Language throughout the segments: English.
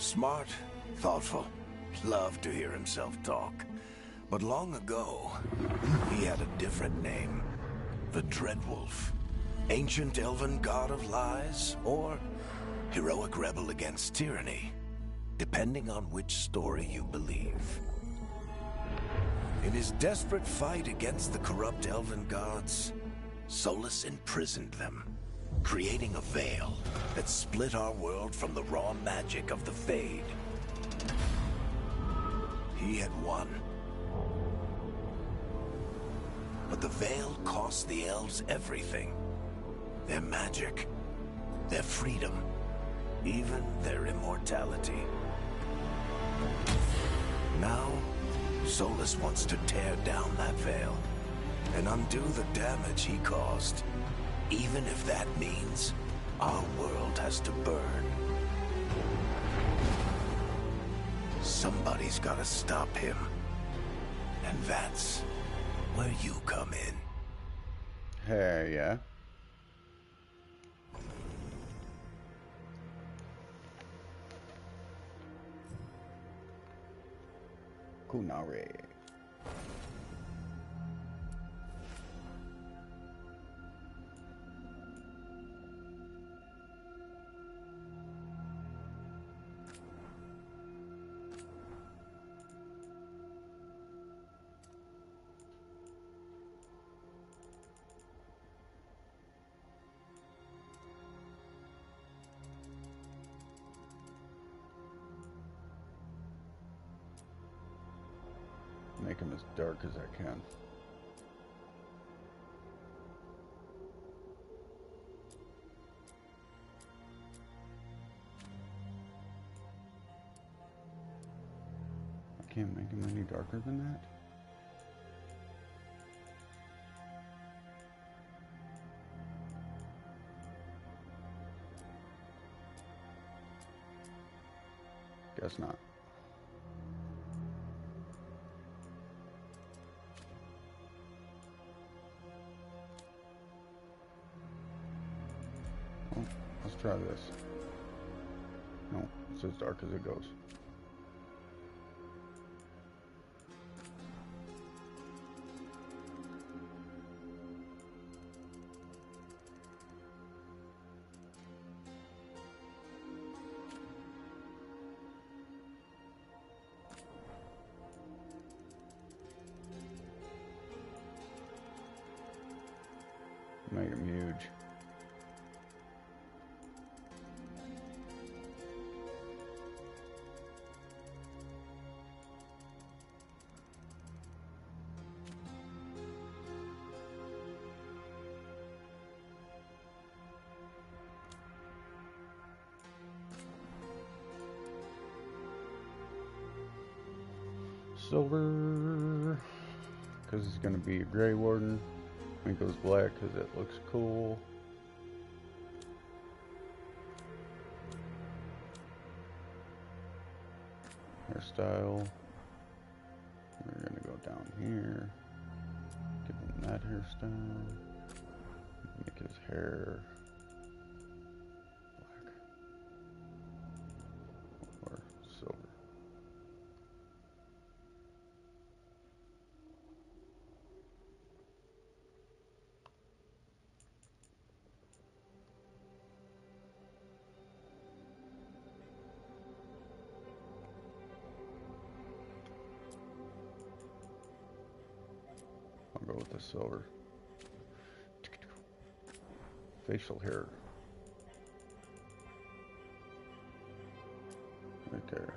Smart, thoughtful, loved to hear himself talk. But long ago, he had a different name. The Dreadwolf. Ancient elven god of lies, or heroic rebel against tyranny, depending on which story you believe. In his desperate fight against the corrupt elven gods, Solus imprisoned them, creating a veil that split our world from the raw magic of the Fade. He had won. But the veil cost the elves everything. Their magic, their freedom, even their immortality. Now, Solus wants to tear down that veil and undo the damage he caused, even if that means our world has to burn. Somebody's gotta stop him. And that's where you come in. Hey, yeah. Kunare. Make them as dark as I can. I can't make them any darker than that. Guess not. Let's try this. No, it's as dark as it goes. Make them huge. Silver, because it's going to be a Grey Warden. It goes black because it looks cool. Hairstyle. We're going to go down here. Give him that hairstyle. Make his hair black or silver. I'll go with the silver. Facial hair. Right there.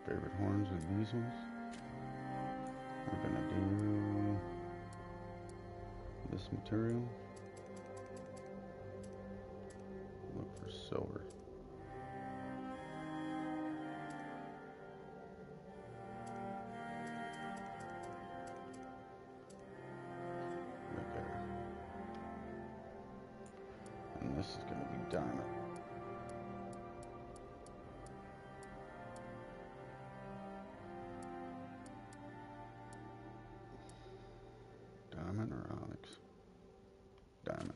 Favorite horns are these ones. We're gonna do this material. Look is going to be diamond. Diamond or onyx? Diamond.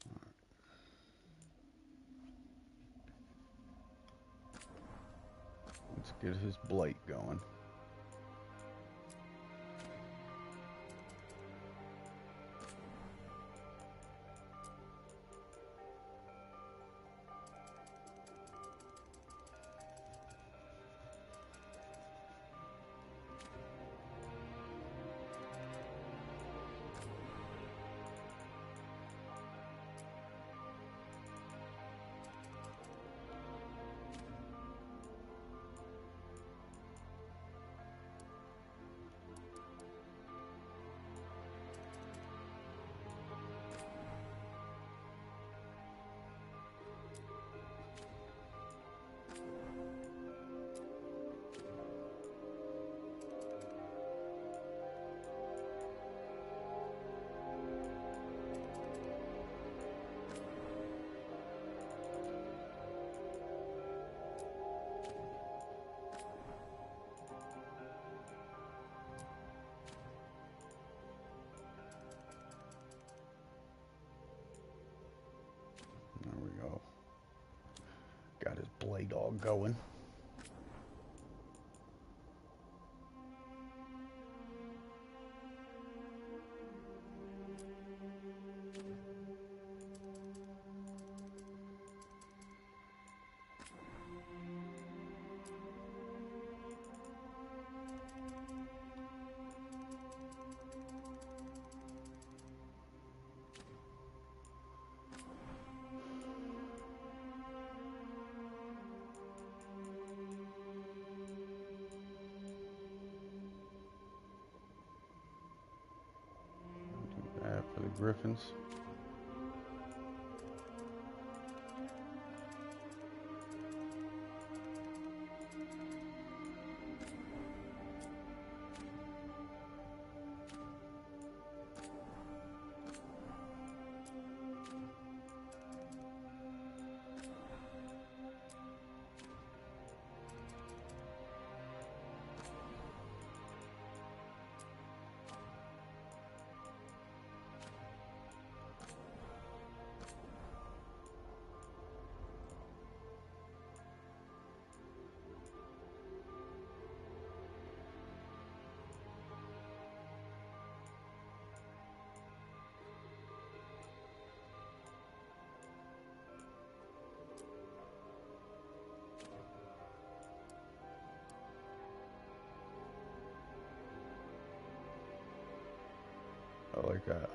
All right. Let's get his blight going. There we go. Got his blade all going. For the griffins. I like that.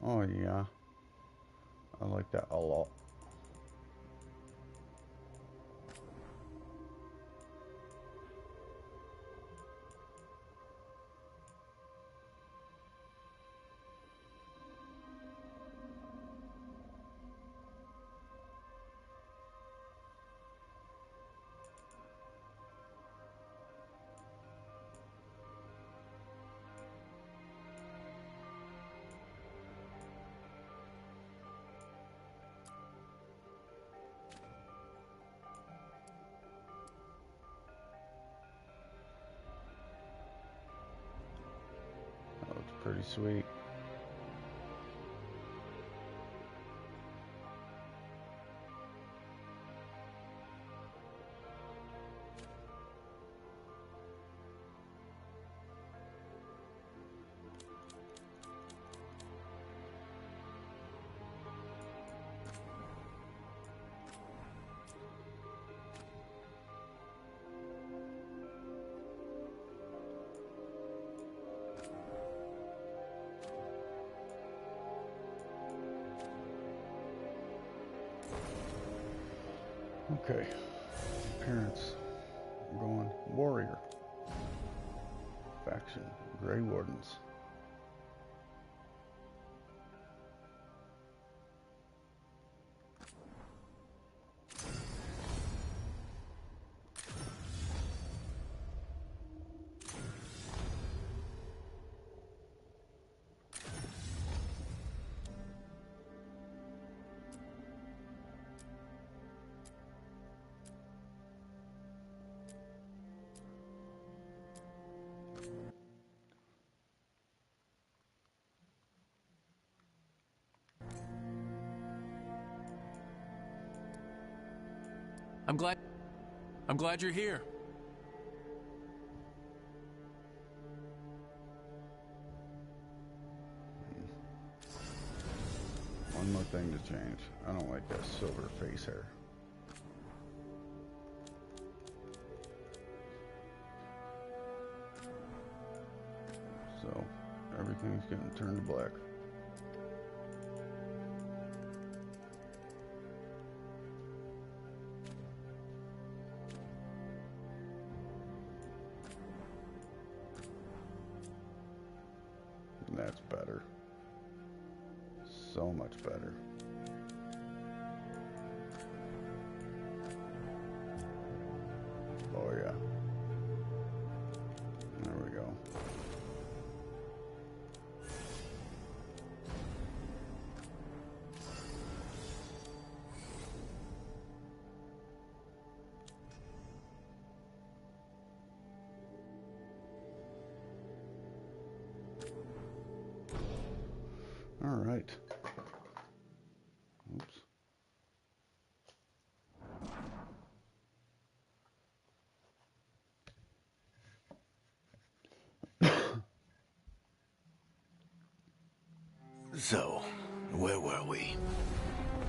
Oh yeah, I like that a lot. That looks pretty sweet. Okay. appearance. I'm going warrior. Faction, Grey Wardens. I'm glad you're here. One more thing to change. I don't like that silver face hair. So, everything's getting turned to black. That's better. So much better. Oh yeah. There we go. All right. Oops. So, where were we?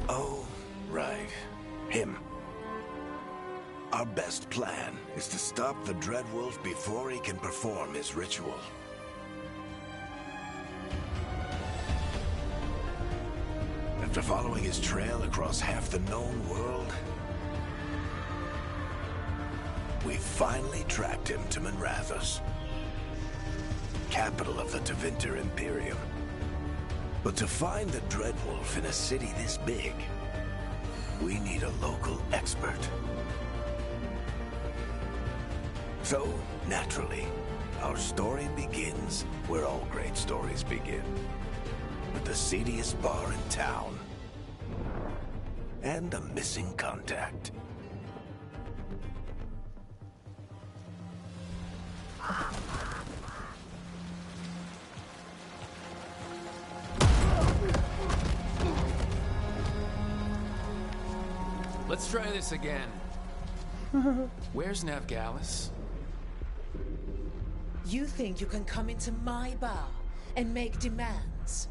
Oh, right. Him. Our best plan is to stop the Dreadwolf before he can perform his ritual. After following his trail across half the known world, we finally tracked him to Manrathus, capital of the Tevinter Imperium. But to find the Dreadwolf in a city this big, we need a local expert. So, naturally, our story begins where all great stories begin. With the seediest bar in town. And a missing contact. Let's try this again. Where's Navgalis? You think you can come into my bar and make demands?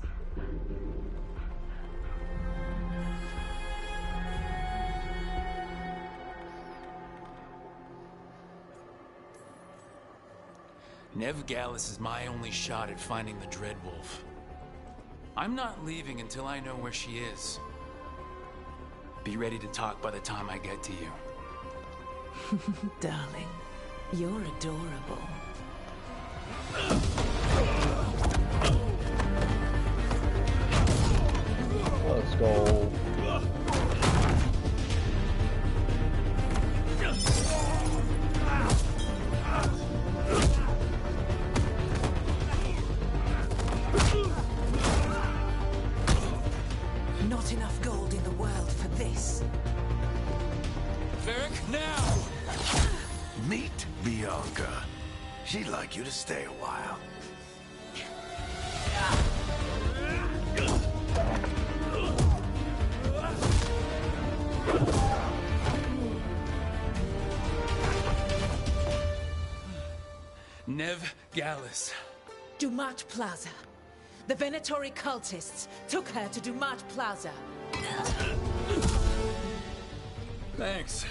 Navgalis is my only shot at finding the Dreadwolf. I'm not leaving until I know where she is. Be ready to talk by the time I get to you. Darling, you're adorable. Let's go. Not enough gold in the world for this. Varric, now! Meet Bianca. She'd like you to stay a while. Navgalis. Dumat Plaza. The Venatori cultists took her to Dumat Plaza. Thanks.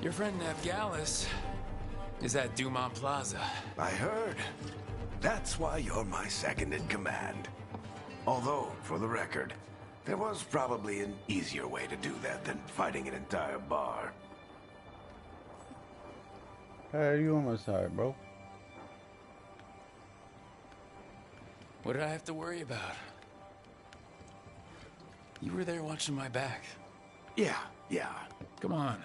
Your friend Navgalis is at Dumont Plaza. I heard. That's why you're my second in command. Although, for the record, There was probably an easier way to do that than fighting an entire bar. Hey, you on my side, bro. What did I have to worry about? You were there watching my back. Yeah. Come on.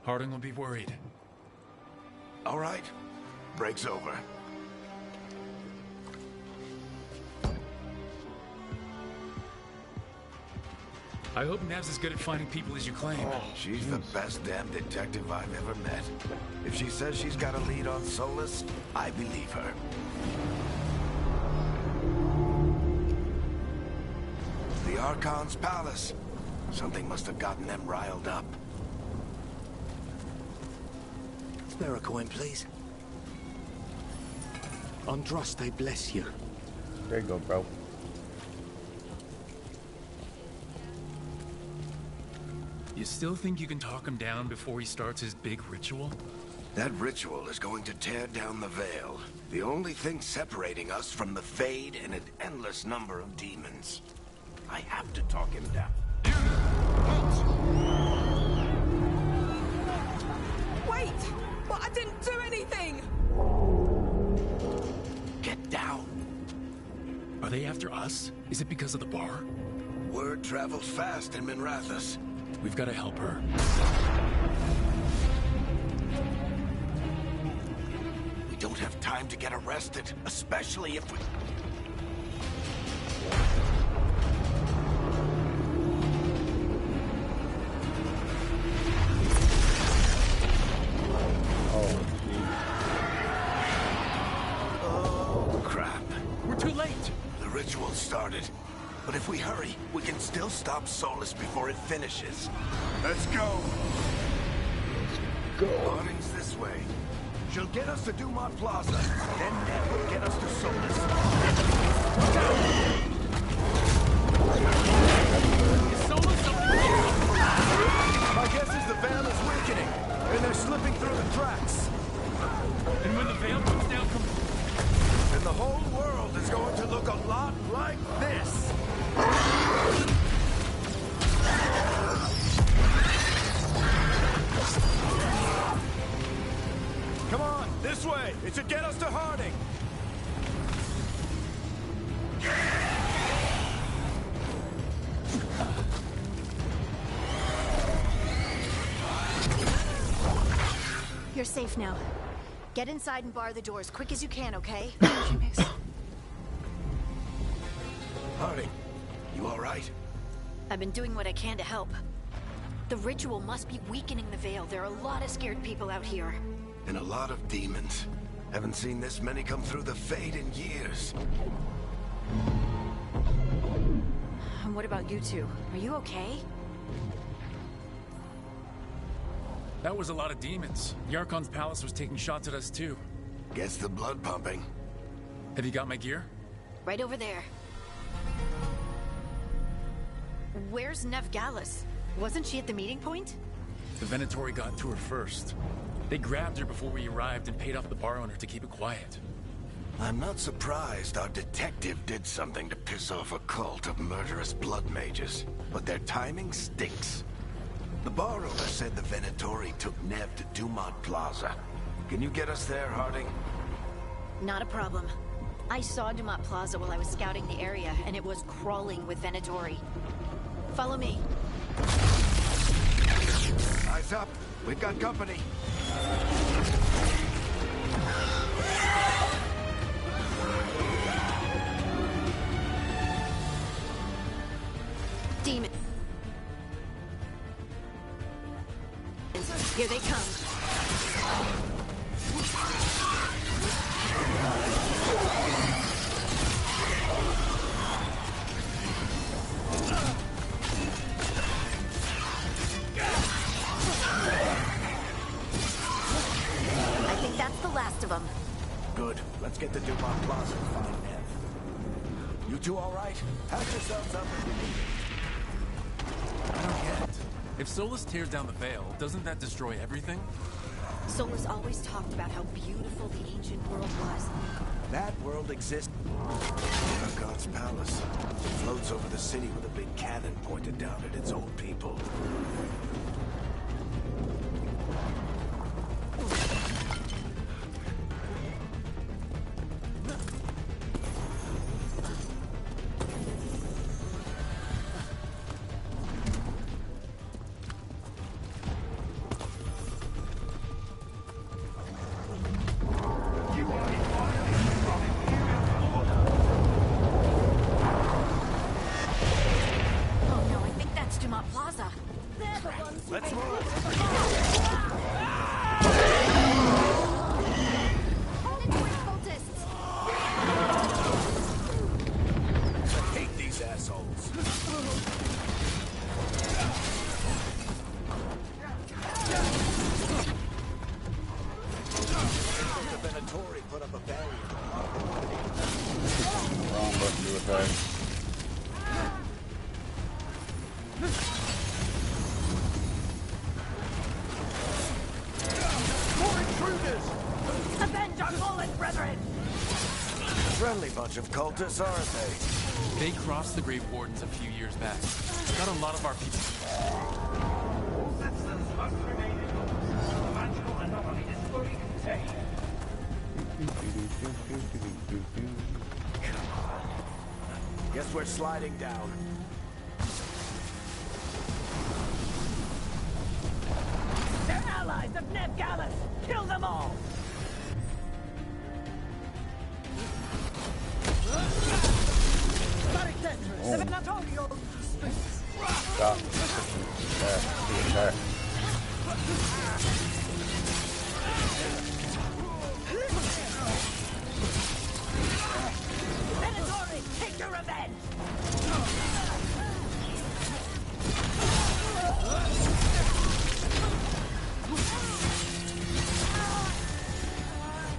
Harding will be worried. All right. Break's over. I hope Nev's as good at finding people as you claim. She's the best damn detective I've ever met. If she says she's got a lead on Solus, I believe her. The Archon's palace. Something must have gotten them riled up. Spare a coin, please. Andraste bless you. There you go, bro. You still think you can talk him down before he starts his big ritual? That ritual is going to tear down the Veil. The only thing separating us from the Fade and an endless number of demons. I have to talk him down. Wait! But I didn't do anything! Get down. Are they after us? Is it because of the bar? Word travels fast in Minrathous. We've got to help her. We don't have time to get arrested, especially if we... Oh, crap. We're too late! The ritual started. But if we hurry, we can still stop Solus before it finishes. Let's go! Harding's this way. She'll get us to Dumont Plaza. Then Ned will get us to Solus. Look out! Is Solus something? My guess is the Veil is weakening, and they're slipping through the cracks. And when the Veil comes down And the whole world is going to look a lot like this. Come on, this way. It should get us to Harding. You're safe now. Get inside and bar the door as quick as you can, okay? Harding, you all right? I've been doing what I can to help. The ritual must be weakening the Veil. There are a lot of scared people out here. And a lot of demons. Haven't seen this many come through the Fade in years. And what about you two? Are you okay? That was a lot of demons. The Archon's palace was taking shots at us too. Gets the blood pumping. Have you got my gear? Right over there. Where's Nev Gallus? Wasn't she at the meeting point? The Venatori got to her first. They grabbed her before we arrived and paid off the bar owner to keep it quiet. I'm not surprised our detective did something to piss off a cult of murderous blood mages, but their timing stinks. The bar owner said the Venatori took Nev to Dumont Plaza. Can you get us there, Harding? Not a problem. I saw Dumont Plaza while I was scouting the area, and it was crawling with Venatori. Follow me. Eyes up. We've got company. Demon. Here they come. I think that's the last of them. Good. Let's get to Dumont Plaza and find Nev. You two all right? Patch yourselves up if you need it. I don't get it. If Solus tears down the Veil, doesn't that destroy everything? Solus always talked about how beautiful the ancient world was. That world exists. We're Veilguard's palace. It floats over the city with a big cannon pointed down at its own people. Let's move! I hate these assholes. The Venatori put up a barrier. Wrong button to attack. Avenge our fallen brethren! Friendly bunch of cultists, aren't they? They crossed the Great Wardens a few years back. Got a lot of our people. All citizens must remain indoors. The magical anomaly is fully contained. Guess we're sliding down. They're allies of Ned Gallus! Kill them all! Stop. Attack. Venatori, take your revenge!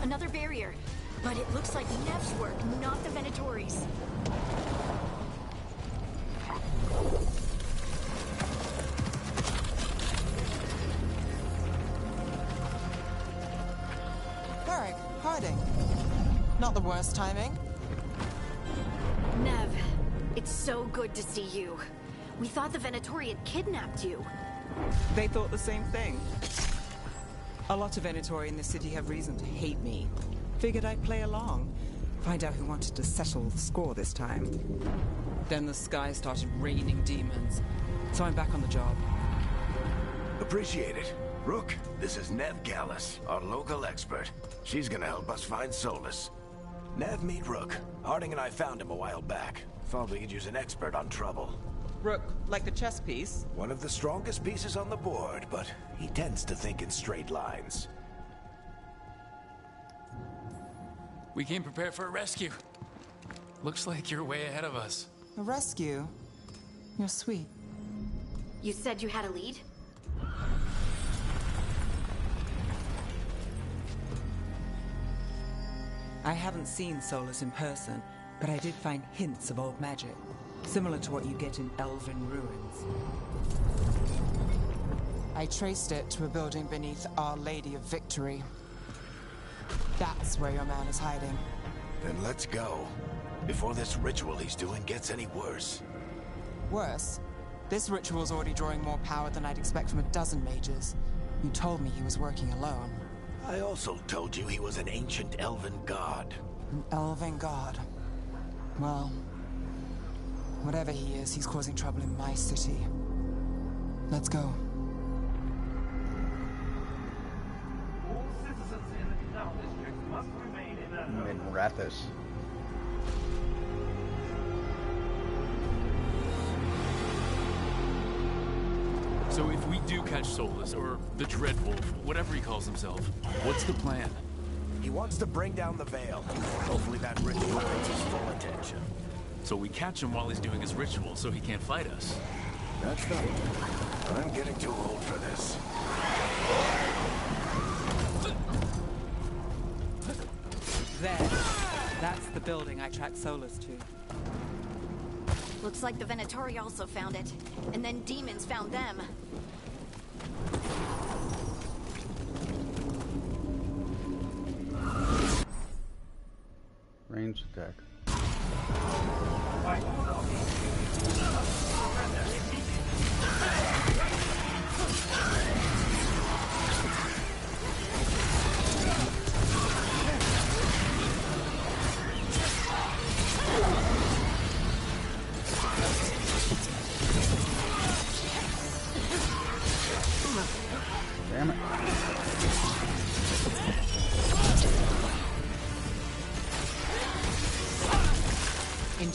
Another barrier. But it looks like Nev's work, not the Venatori's. Varric, Harding. Not the worst timing. Nev, it's so good to see you. We thought the Venatori had kidnapped you. They thought the same thing. A lot of Venatori in the city have reason to hate me. Figured I'd play along. Find out who wanted to settle the score this time. Then the sky started raining demons. So I'm back on the job. Appreciate it. Rook, this is Nev Gallus, our local expert. She's gonna help us find Solus. Nev, meet Rook. Harding and I found him a while back. Thought we could use an expert on trouble. Rook, like the chess piece? One of the strongest pieces on the board, but he tends to think in straight lines. We came prepared for a rescue. Looks like you're way ahead of us. A rescue? You're sweet. You said you had a lead? I haven't seen Solus in person, but I did find hints of old magic, similar to what you get in elven ruins. I traced it to a building beneath Our Lady of Victory. That's where your man is hiding. Then let's go. Before this ritual he's doing gets any worse. Worse, this ritual's already drawing more power than I'd expect from a dozen mages. You told me he was working alone. I also told you he was an ancient elven god. An elven god. Well, whatever he is, he's causing trouble in my city. Let's go. All citizens in the canal district must remain in their Rathus. So if we do catch Solus, or the Dreadwolf, whatever he calls himself, what's the plan? He wants to bring down the veil. Hopefully that ritual gets his full attention. So we catch him while he's doing his ritual so he can't fight us. That's not... I'm getting too old for this. There. That's the building I tracked Solus to. Looks like the Venatori also found it. And then demons found them. Ranged attack.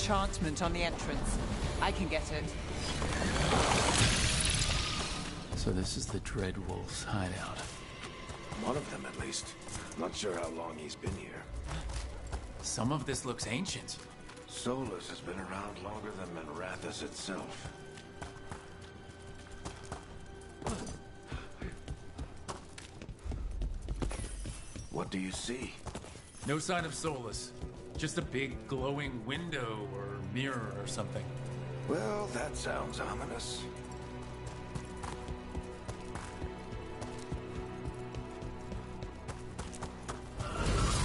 enchantment on the entrance. I can get it. So this is the Dreadwolf's hideout. One of them, at least. Not sure how long he's been here. Some of this looks ancient. Solus has been around longer than Manrathus itself. What do you see? No sign of Solus. Just a big glowing window or mirror or something. Well, that sounds ominous.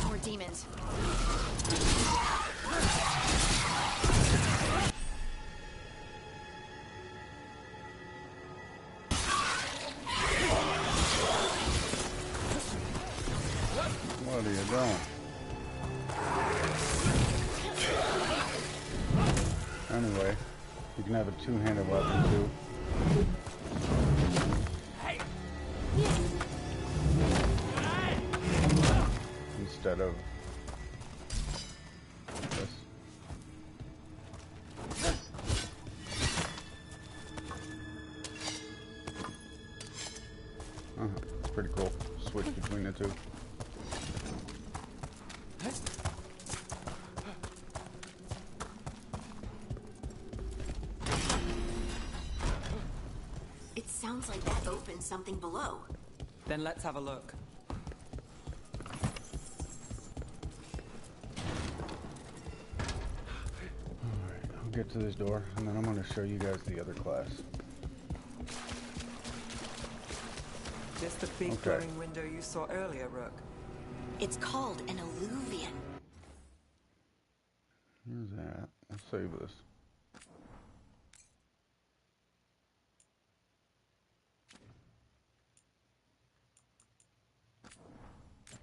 More demons. What are you doing? Anyway, you can have a two-handed weapon too. Instead of this. It's pretty cool. Switch between the two. It sounds like that opened something below. Then let's have a look. Alright, I'll get to this door, and then I'm going to show you guys the other class. Just the big glowing window you saw earlier, Rook. It's called an alluvian. Here's that. I'll save this.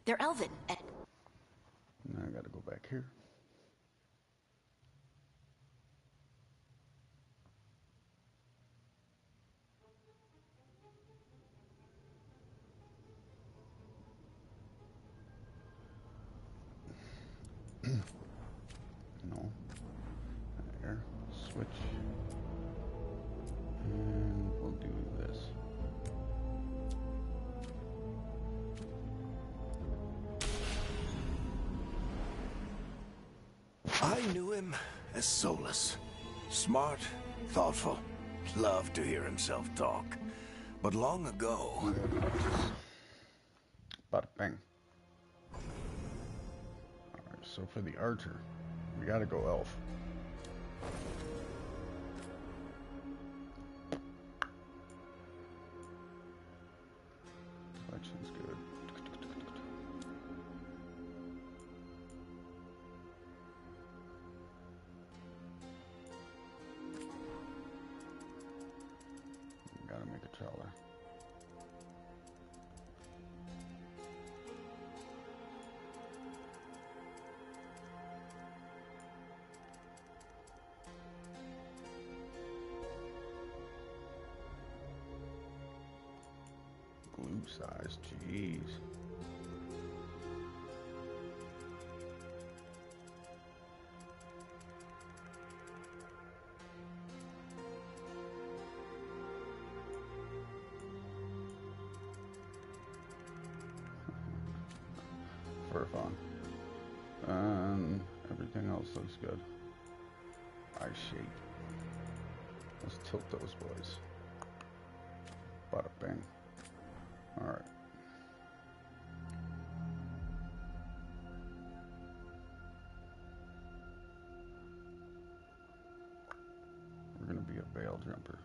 They're elven. Now I gotta go back here. No. There. Switch. And we'll do this. I knew him as Solus. Smart, thoughtful, loved to hear himself talk. But long ago... Bada bang. Alright, so for the archer, we gotta go elf. Selection's good. Gotta make a trailer. Glue size, jeez. For fun. And everything else looks good. Eye shape. Let's tilt those boys. Bada bang. Alright. We're gonna be a veil jumper.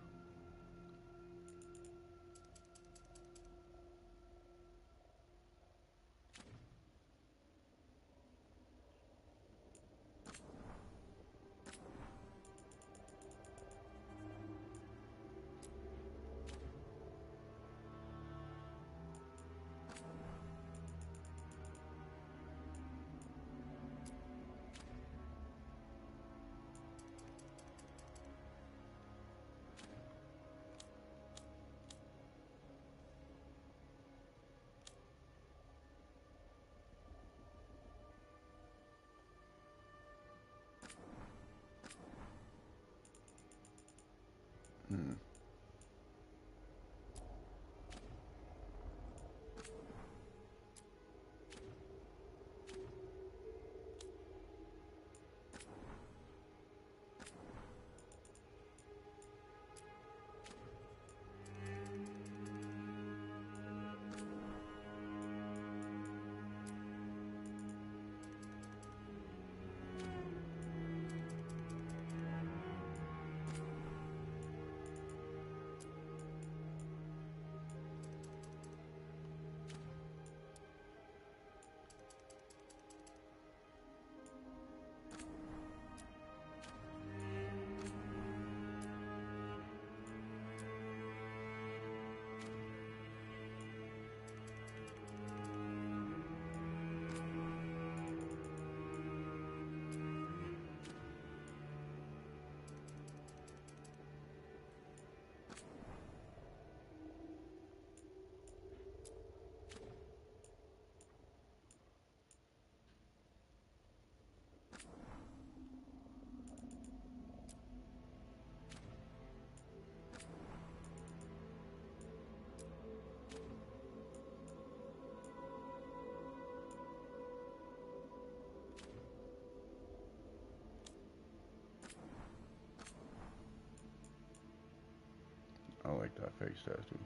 I like that face tattoo.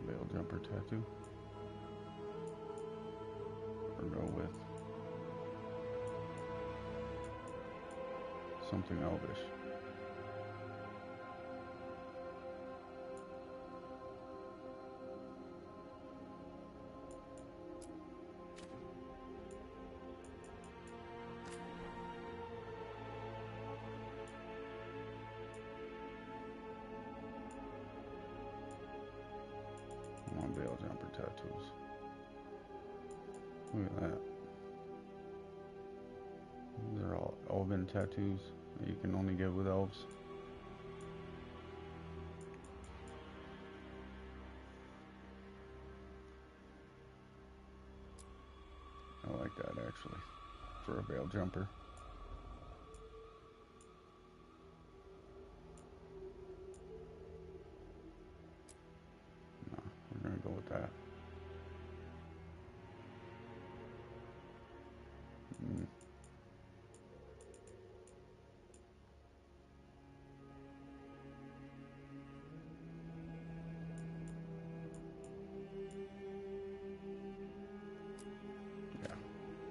Veil jumper tattoo. Or go with something elvish. I want veil jumper tattoos. Look at that. These are all elven tattoos that you can only get with elves. I like that actually, for a veil jumper. No, we're gonna go with that. Mm. Yeah.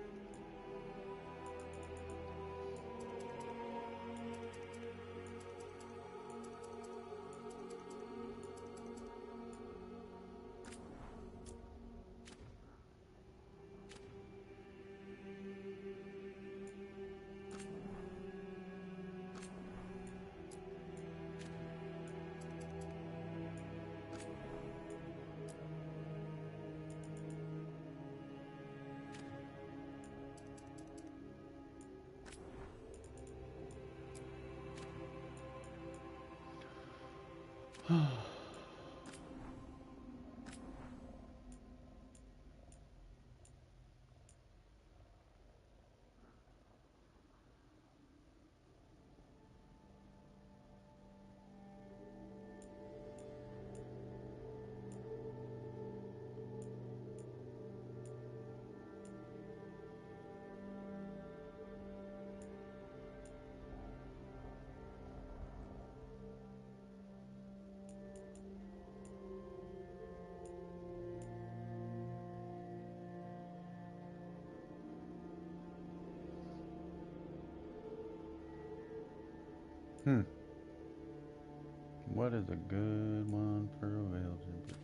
What is a good one for a veil jumper?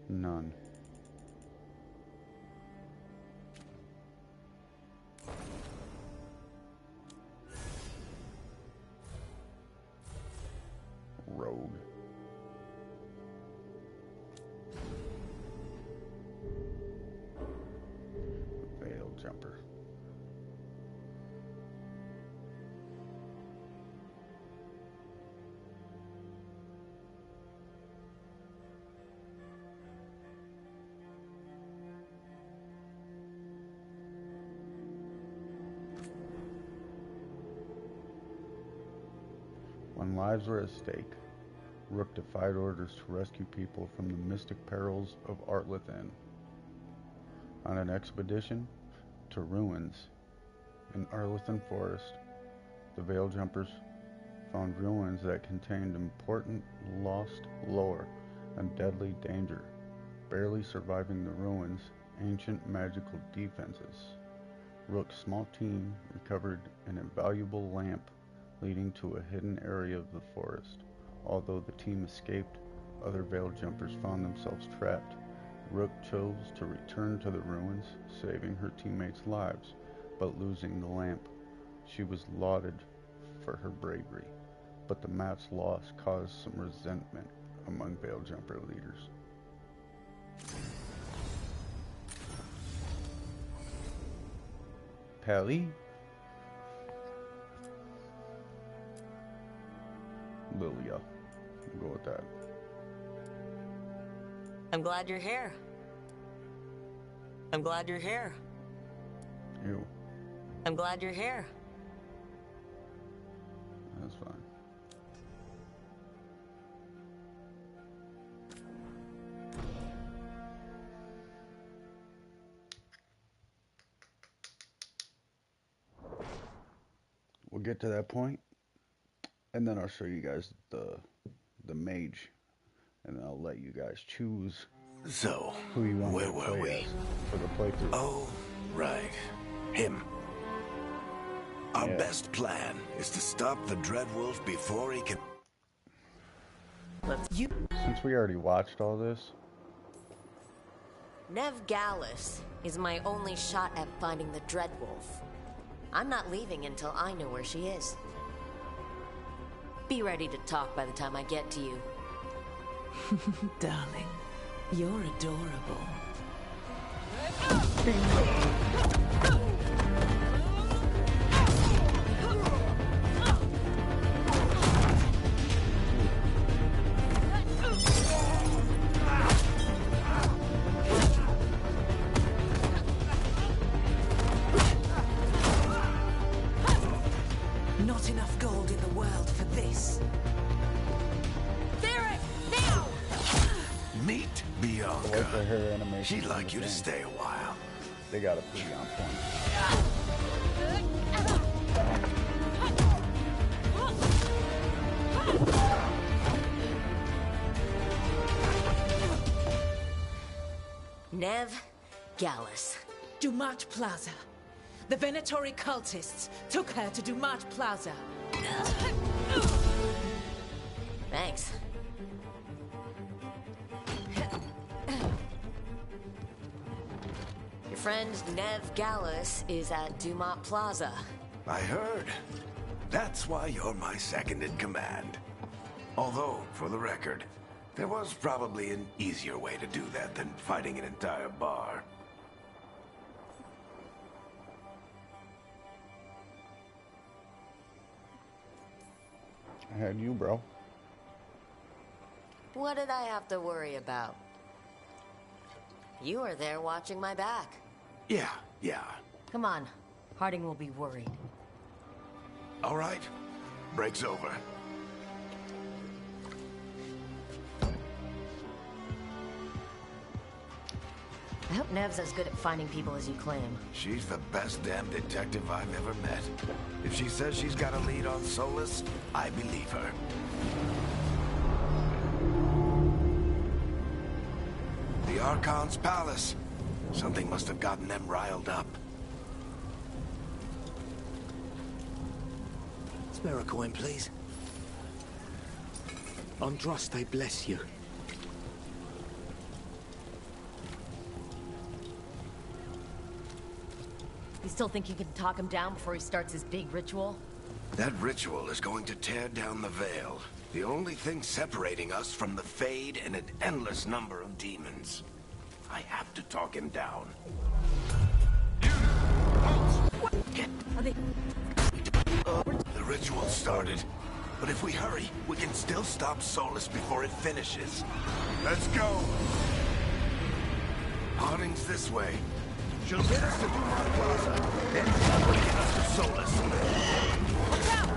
None. Rogue. Veil jumper. When lives were at stake, Rook defied orders to rescue people from the mystic perils of Artlethan. On an expedition to ruins in Artlethan Forest, the Veil Jumpers found ruins that contained important lost lore and deadly danger. Barely surviving the ruins' ancient magical defenses, Rook's small team recovered an invaluable lamp leading to a hidden area of the forest. Although the team escaped, other Veil Jumpers found themselves trapped. Rook chose to return to the ruins, saving her teammates' lives, but losing the lamp. She was lauded for her bravery, but the map's loss caused some resentment among Veil Jumper leaders. Pally? Lilia. We'll go with that. I'm glad you're here. I'm glad you're here. Ew. I'm glad you're here. That's fine. We'll get to that point, and then I'll show you guys the mage, and then I'll let you guys choose So, who you want where to were play we? as for the playthrough. Oh, right. Him. Our Yeah. best plan is to stop the Dreadwolf before he can... Since we already watched all this, Nev Gallus is my only shot at finding the Dreadwolf. I'm not leaving until I know where she is. Be ready to talk by the time I get to you. Darling, you're adorable. Not enough gold in the world for this. Meet the way for Bianca. her animation. She'd like you to stay a while. They got it pretty on point. Nev Gallus. Dumat Plaza. The Venatori cultists took her to Dumat Plaza. Thanks. Your friend Nev Gallus is at Dumont Plaza. I heard. That's why you're my second in command. Although, for the record, there was probably an easier way to do that than fighting an entire bar. I had you, bro. What did I have to worry about? You were there watching my back. Yeah. Come on, Harding will be worried. All right. Break's over. I hope Nev's as good at finding people as you claim. She's the best damn detective I've ever met. If she says she's got a lead on Solus, I believe her. The Archon's palace. Something must have gotten them riled up. Spare a coin, please. Andraste bless you. You still think you can talk him down before he starts his big ritual? That ritual is going to tear down the veil. The only thing separating us from the Fade and an endless number of demons. I have to talk him down. Are they... The ritual started, but if we hurry, we can still stop Solus before it finishes. Let's go! Harding's this way. She'll get us to Dumont Plaza, and she'll get us to Solus. Watch out!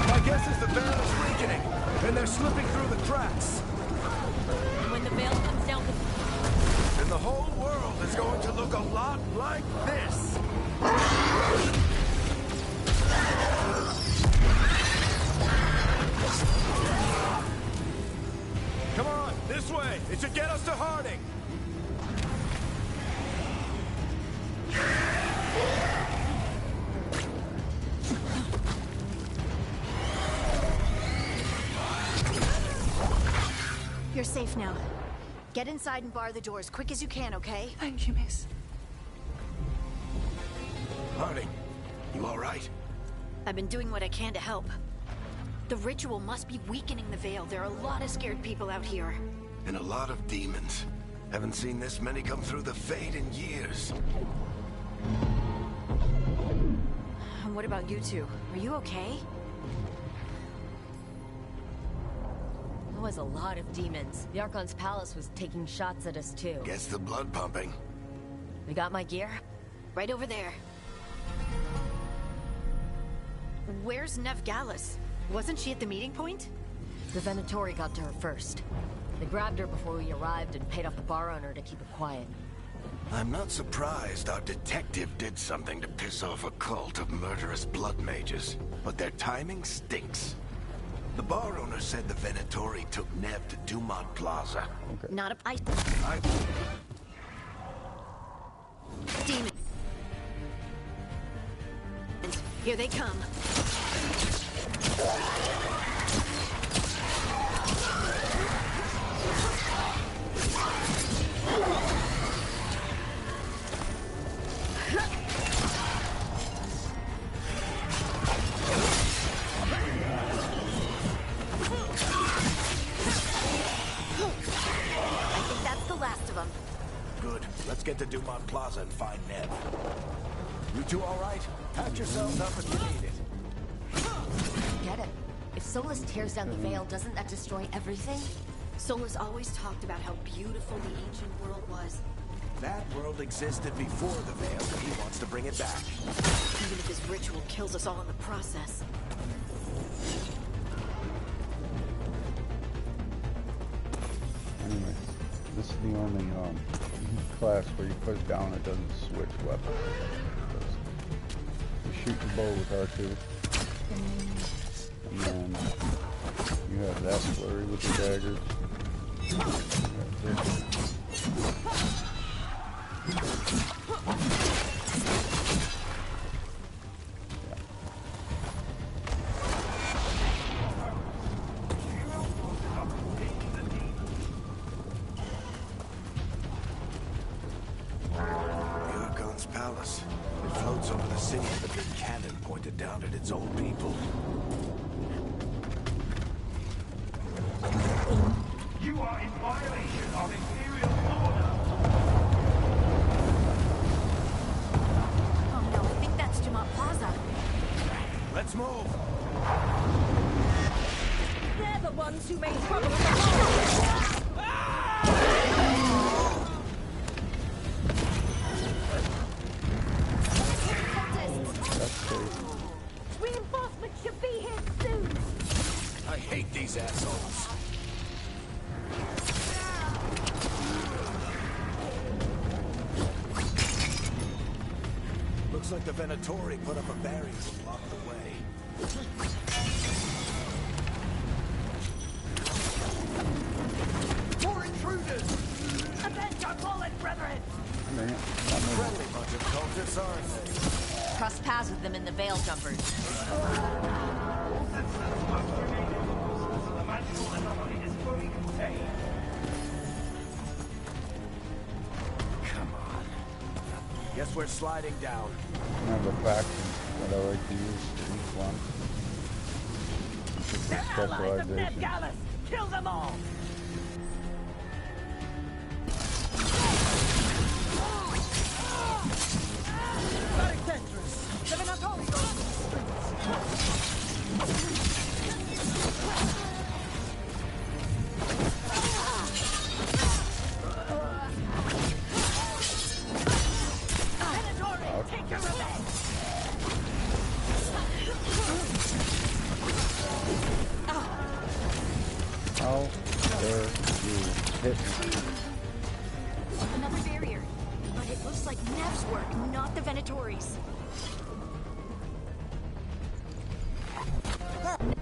My guess is the veil is weakening, and they're slipping through the cracks. And when the veil comes down... And the whole world is going to look a lot like this. Come on, this way. It should get us to Harding. You're safe now. Get inside and bar the door as quick as you can, okay? Thank you, miss. Harding, you all right? I've been doing what I can to help. The ritual must be weakening the Veil. There are a lot of scared people out here. And a lot of demons. Haven't seen this many come through the Fade in years. And what about you two? Are you okay? There was a lot of demons. The Archon's palace was taking shots at us too. Guess the blood pumping. You got my gear? Right over there. Where's Nev Gallus? Wasn't she at the meeting point? The Venatori got to her first. They grabbed her before we arrived and paid off the bar owner to keep her quiet. I'm not surprised our detective did something to piss off a cult of murderous blood mages, but their timing stinks. The bar owner said the Venatori took Nev to Dumont Plaza. Okay. Not a... Demon. Here they come. Let's get to Dumont Plaza and find Ned. You two all right? Patch yourselves up if you need it. Get it. If Solus tears down the Veil, doesn't that destroy everything? Solus always talked about how beautiful the ancient world was. That world existed before the Veil, and he wants to bring it back. Even if his ritual kills us all in the process. Anyway, this is the only class where you push down it doesn't switch weapons. You shoot the bow with R2, and then you have that flurry with the daggers. Palace. It floats over the city with a big cannon pointed down at its own people. You are in violation of Imperial order. Oh no, I think that's Dumont Plaza. Let's move! They're the ones who made trouble in the hall! Reinforcements should be here soon! I hate these assholes. Looks like the Venatori put up a barrier to block the way. More intruders! Avenge our fallen brethren! Friendly bunch of cultists, aren't they? Cross paths with them in the Veil jumpers. All citizens must remain indoors until the magical anomaly is fully contained. Come on. Guess we're sliding down. I have a faction that I like to use each one. They're allies of Ned Gallus! Kill them all! How dare you hit me? Another barrier. But it looks like Nev's work, not the Venatori's.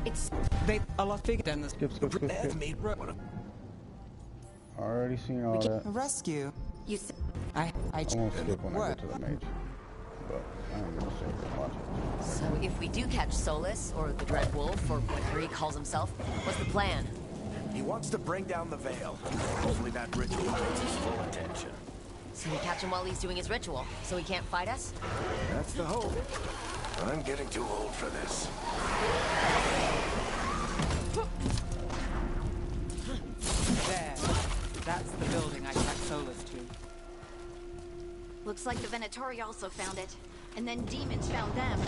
It's... They a lot bigger than this. Skip. Nev made one of... Already seen all that. Rescue. You said... I won't skip when I get to the mage. But I'm gonna save it and watch it. So if we do catch Solus, or the Dread Wolf, or whatever he calls himself, what's the plan? He wants to bring down the Veil. Hopefully that ritual gets his full attention. So we catch him while he's doing his ritual, so he can't fight us? That's the hope. I'm getting too old for this. Looks like the Venatori also found it. And then demons found them.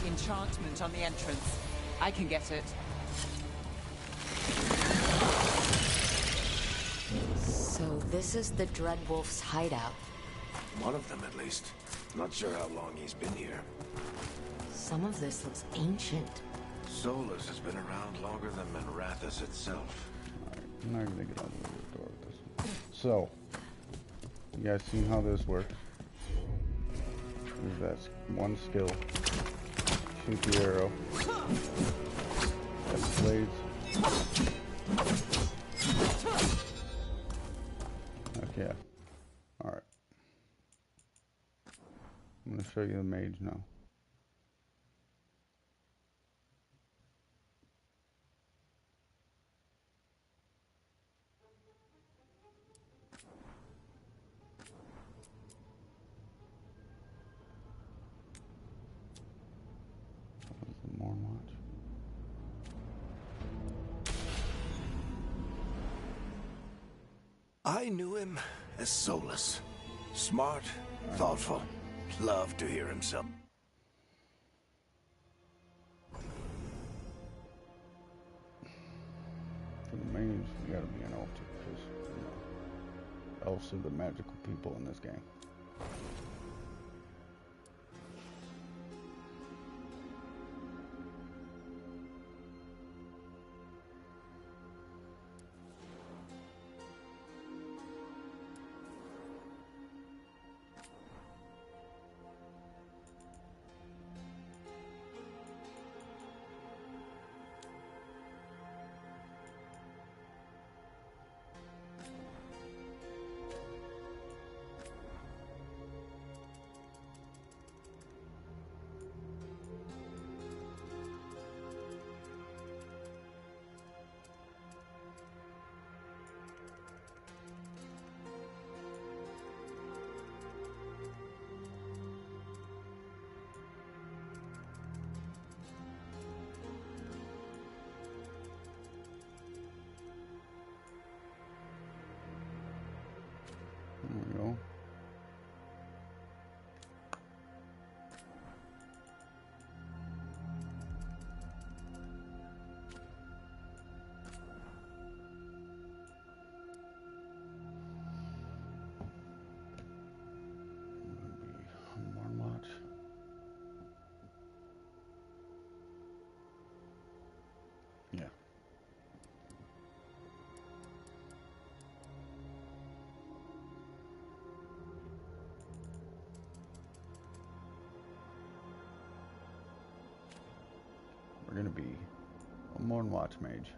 Enchantment on the entrance. I can get it. So this is the Dreadwolf's hideout. One of them, at least. Not sure how long he's been here. Some of this looks ancient. Solus has been around longer than Manrathus itself. Alright, I'm not gonna get all the way to the door with this one. So, you guys seen how this works? There's that one skill. Shoot the arrow. That's blades. Heck yeah. Alright. I'm gonna show you the mage now. More watch. I knew him as Solus. Smart, thoughtful, loved to hear himself. For the mage, you gotta be an elf because, you know, elves are the magical people in this game. There we go. More watch. Yeah. We're gonna be a Morn Watch mage.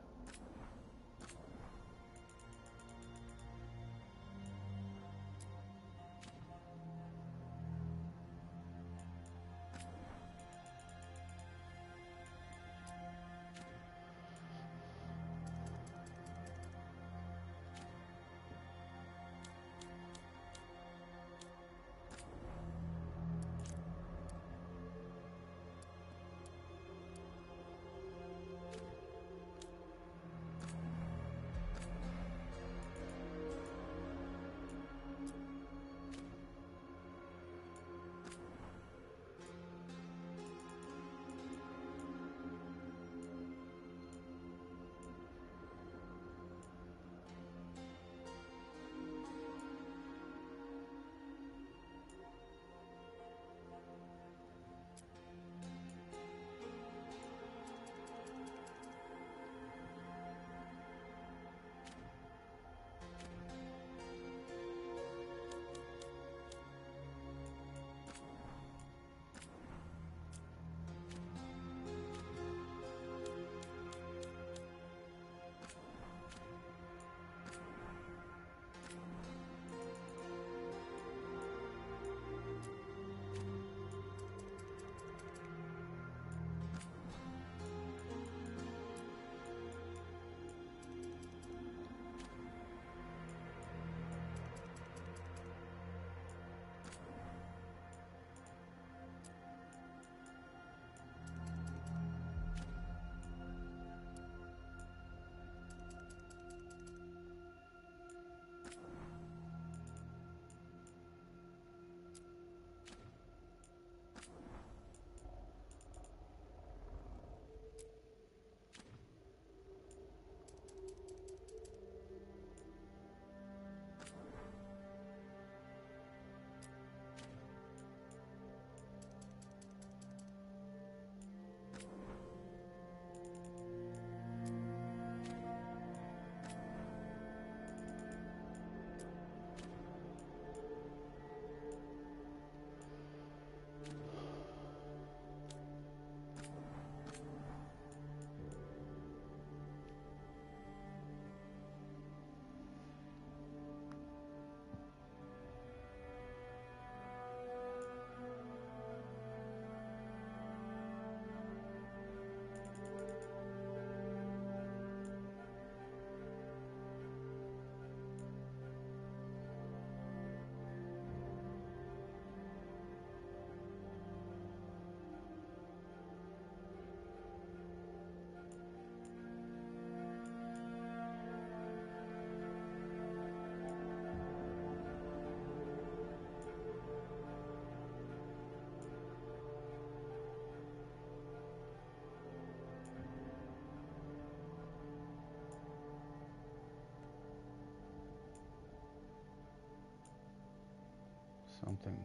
something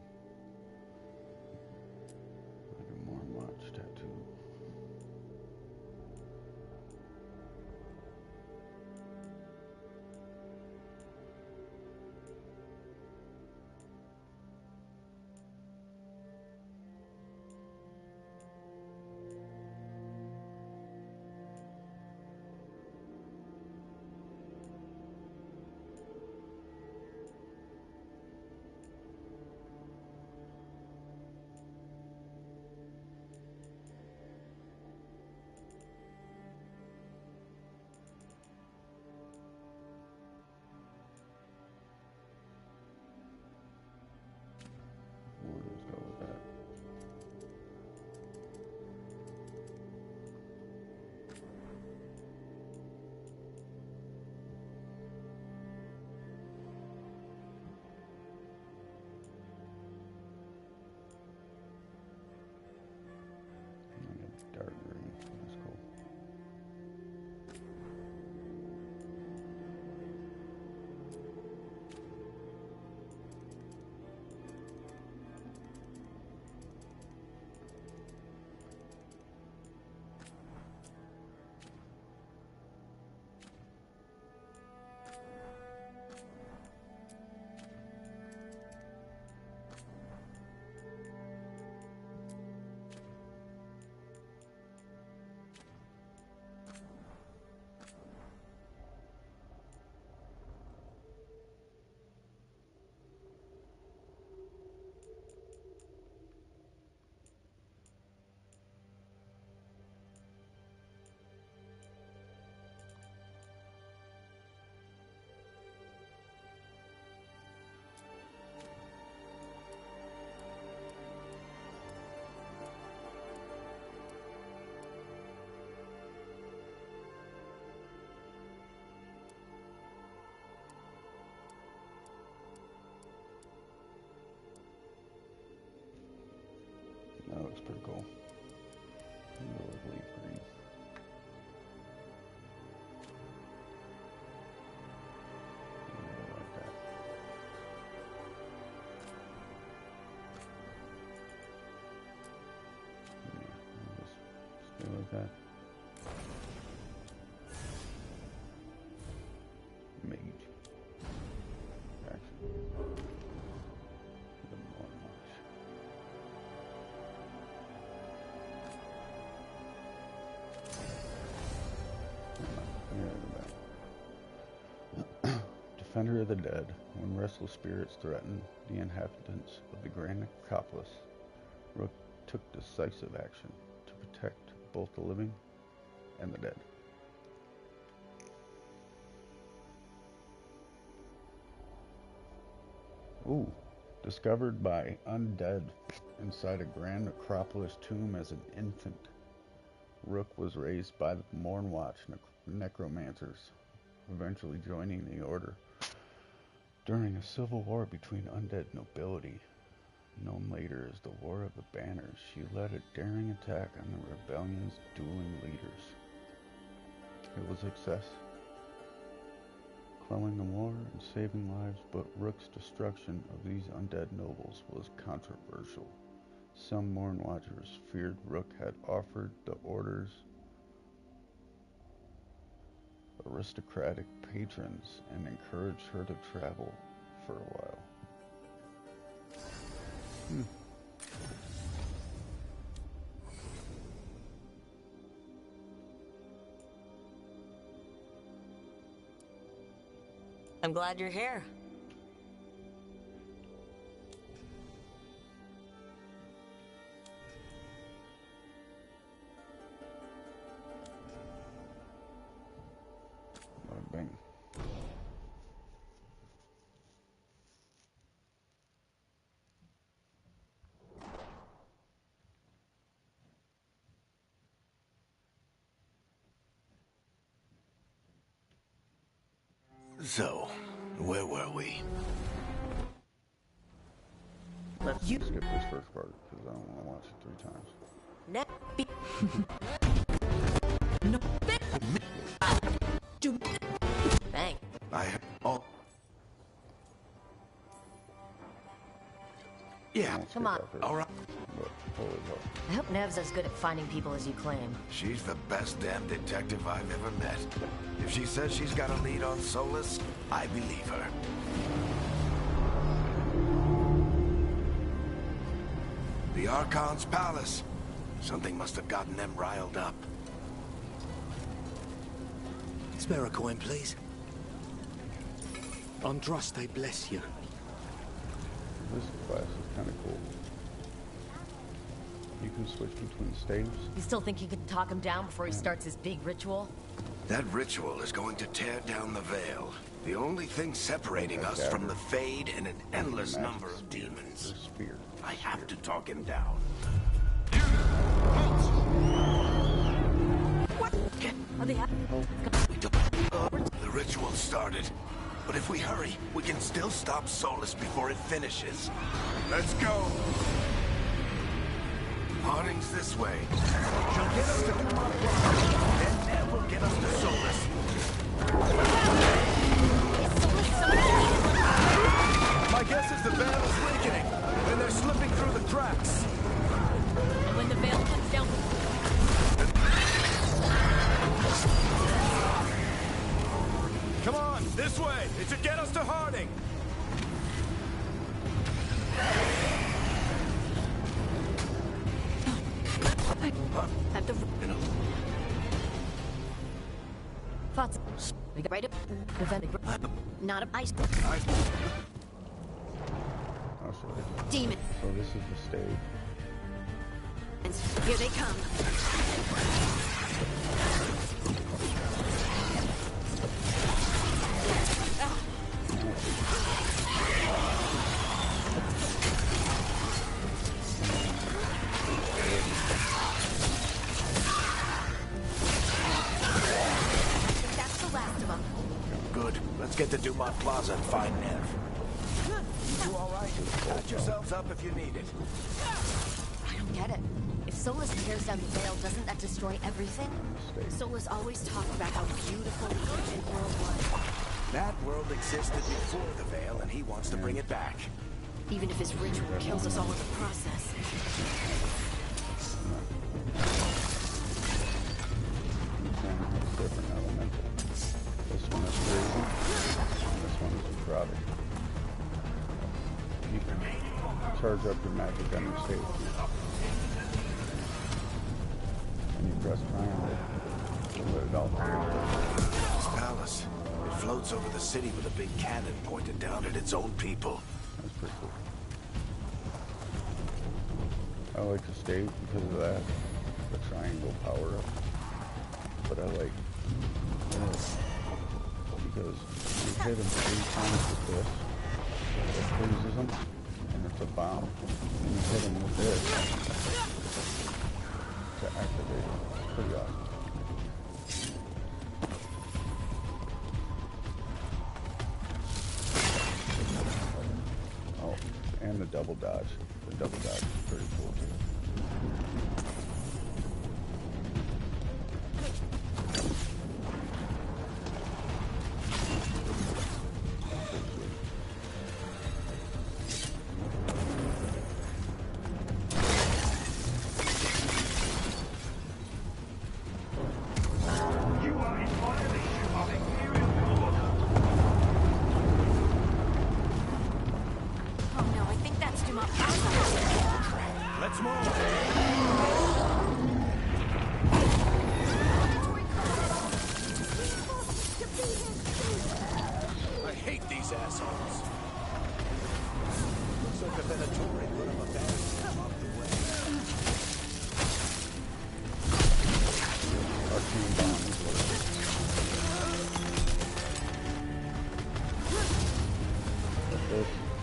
like a more watch tattoo. We'll just go with that. And a dark green. That's cool. That looks pretty cool. Go with leaf green. I like that. Yeah, just stay like that. Mage. Action. The more much. Defender of the dead. When restless spirits threatened the inhabitants of the Grand Necropolis, Rook took decisive action to protect both the living and the dead. Ooh. Discovered by undead inside a Grand Necropolis tomb as an infant, Rook was raised by the Mornwatch necromancers, eventually joining the order. During a civil war between undead nobility, known later as the War of the Banners, she led a daring attack on the rebellion's dueling leaders. It was a success, quelling the war and saving lives, but Rook's destruction of these undead nobles was controversial. Some Mornwatchers feared Rook had offered the Order's aristocratic patrons and encouraged her to travel for a while. I'm glad you're here. Bang. So, where were we? Let's skip this first part because I don't want to watch it 3 times. Bang. I have all. Yeah. Come on. All right. But, holy hell. I hope Nev's as good at finding people as you claim. She's the best damn detective I've ever met. If she says she's got a lead on Solus, I believe her. The Archon's palace. Something must have gotten them riled up. Spare a coin, please. Andraste bless you. This class is kind of cool. You can switch between staves. You still think you can talk him down before he starts his big ritual? That ritual is going to tear down the Veil. The only thing separating us from the Fade and an endless number of demons. Spear. I have to talk him down. What? Are they The ritual started. But if we hurry, we can still stop Solus before it finishes. Let's go! Harding's this way. She'll get us to then Nev will get us to Solus. My guess is the Veil is weakening, and they're slipping through the cracks. And when the Veil comes down... Come on, this way! It should get us to Harding! At the... Thoughts... We got right up... Not a... ice... I'll show you. Demon... So this is the stage. Here they come. That's the last of them. Good. Let's get to Dumont Plaza and find Nev. You two all right? Patch yourselves up if you need it. I don't get it. If Solus tears down the Veil, doesn't that destroy everything? Solus always talked about how beautiful the ancient world was. That world existed before the Veil, and he wants to bring it back. Even if his ritual kills us all in the process. Different elemental. This one is crazy. This one is necrotic. You can charge up your magic on your stage. And you press triangle to let it all through. This palace. It floats over the city with a big cannon pointed down at its own people. That's pretty cool. I like the stage because of that. The triangle power up. But I like this because you hit them 3 times with this, it freezes them, and it's a bomb. And you hit them with this to activate it. It's pretty awesome. Oh, and the double dodge. The double dodge is pretty cool too.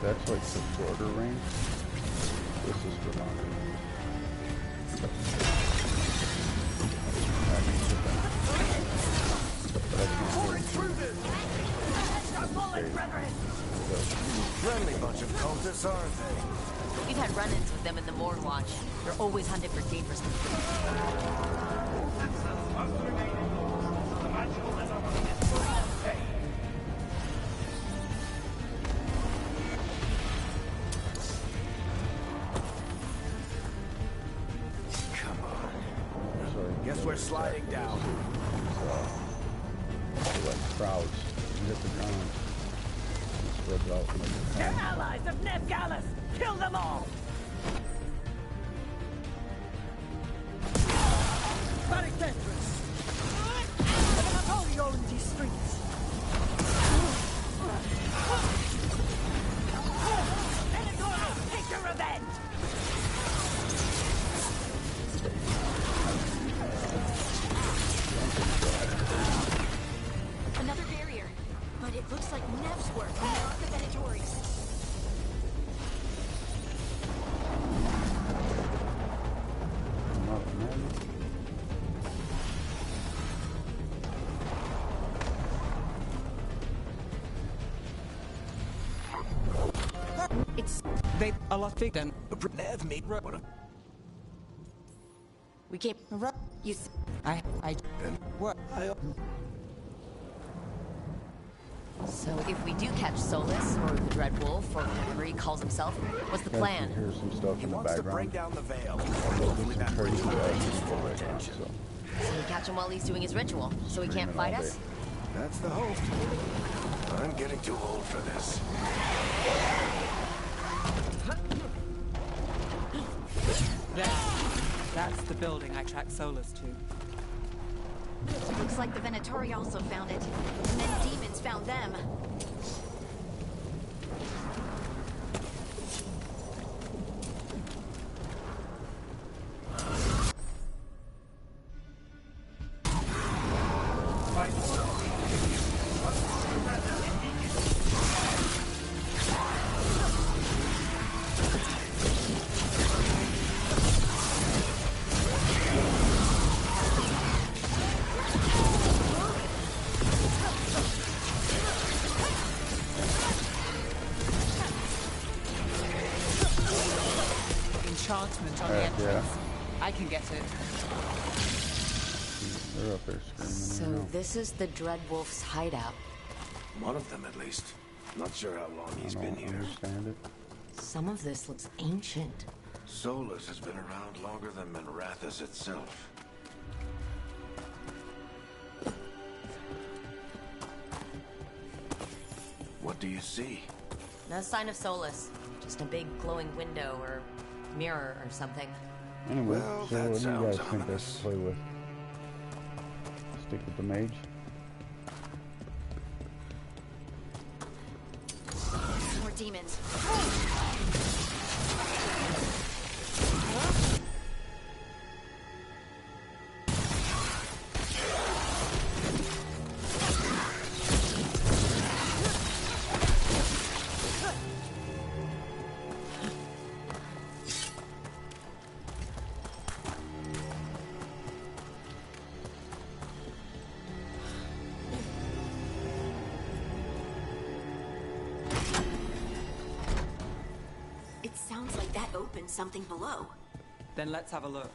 That's like the shorter range. This is for longer range. Friendly bunch of cultists, aren't they? We've had run-ins with them in the Morn Watch. They're always hunted for dangerous people. sliding down. Like crouch and hit the ground. Spreads out like a They're allies of Nevgalis! Kill them all! Barricaders! Napoleon on these streets! Venator, take your revenge! Another barrier. But it looks like Nev's work, not the Venatori's. It's... They a lot big then. Nev, me. We can't... You... What? So if we do catch Solus, or the Dreadwolf, or whatever he calls himself, what's the plan? Here's some stuff He in the wants to background. break down the veil. There's Hopefully some that crazy brings guys his in full the background, attention. so So we catch him while he's doing his ritual, so he can't screaming fight all us? day. That's the hope. I'm getting too old for this. That's the building I tracked Solus to. Looks like the Venatori also found it. And then demons found them. Enchantment on the entrance. Yeah. I can get it. They're up there screaming. So right now. this is the Dreadwolf's hideout. One of them, at least. Not sure how long he's I been don't here. understand it. Some of this looks ancient. Solus has been around longer than Manrathus itself. What do you see? No sign of Solus. Just a big glowing window or mirror or something. Anyway, Well, so that what do you guys sounds think I ominous. should play with? Stick with the mage? More demons. It sounds like that opened something below. Then let's have a look.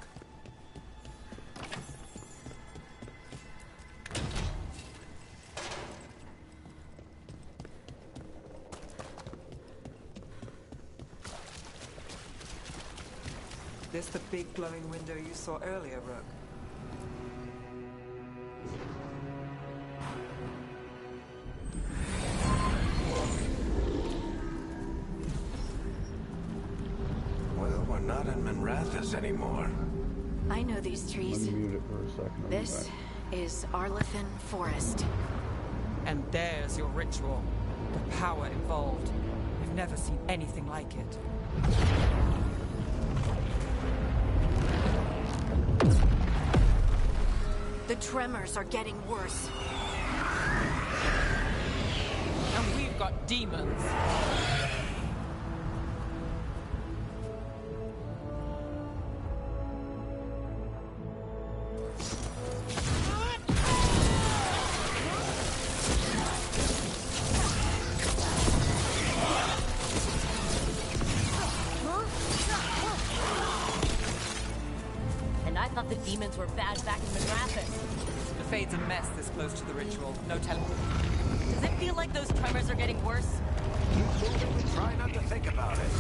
This the big glowing window you saw earlier, Rook? Well, we're not in Manrathus anymore. I know these trees. Unmute it for a second. I'll be This back. is Arlethan Forest. And there's your ritual. The power involved. I've never seen anything like it. The tremors are getting worse. And we've got demons. And I thought the demons were bad back in Manrathus. The Fade's a mess this close to the ritual. No telling. Does it feel like those tremors are getting worse? Try not to think about it.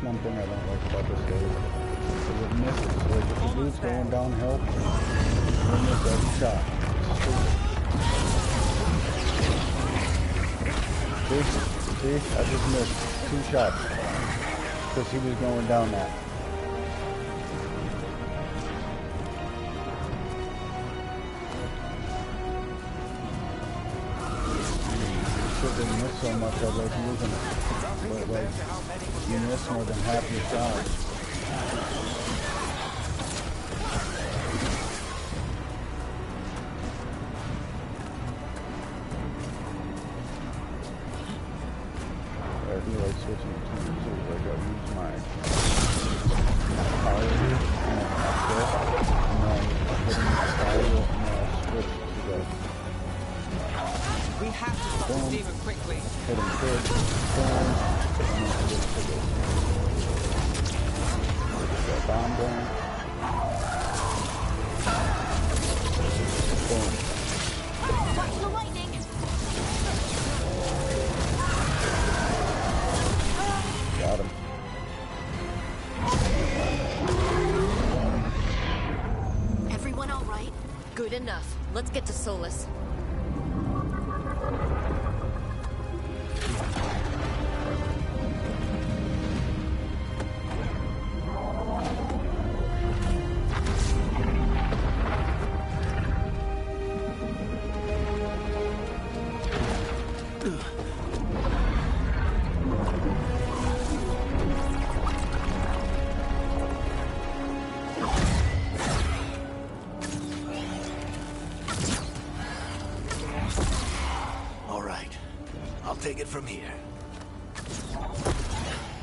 one thing I don't like about this game. It would miss it. So like if the dude's going downhill, it would miss every shot. See, I just missed 2 shots because he was going down that. Didn't miss so much, I like losing it. But like, you miss more than half your shots. I do like switching between the two. Like I use my power here, and then up there, and then I hit my style, and then I switch to the We have to stop this demon quickly. hit him quick, boom, and then I get to the get that bomb going. Boom. Watch the lightning! Got him. Everyone all right? Good enough. Let's get to Solus. Take it from here.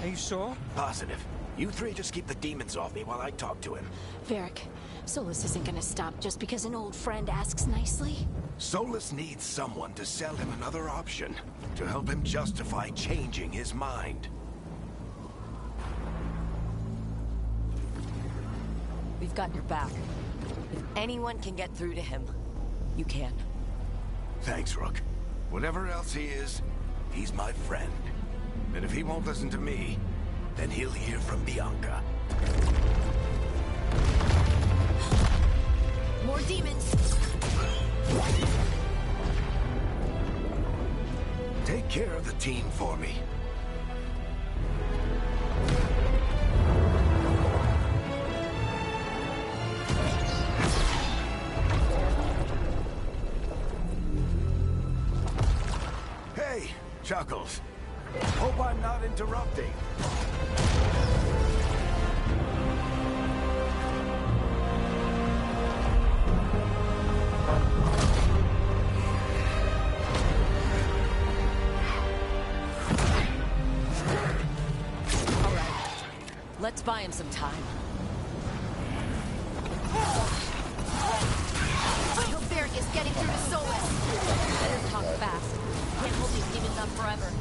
Are you sure? Positive. You three just keep the demons off me while I talk to him. Varric, Solus isn't gonna stop just because an old friend asks nicely. Solus needs someone to sell him another option, to help him justify changing his mind. We've got your back. If anyone can get through to him, you can. Thanks, Rook. Whatever else he is, he's my friend. And if he won't listen to me, then he'll hear from Bianca. More demons! Take care of the team for me. Hey, Chuckles. Hope I'm not interrupting. Let's buy him some time. I hope Varric is getting through to Solus. Better talk fast. Can't hold these demons up forever.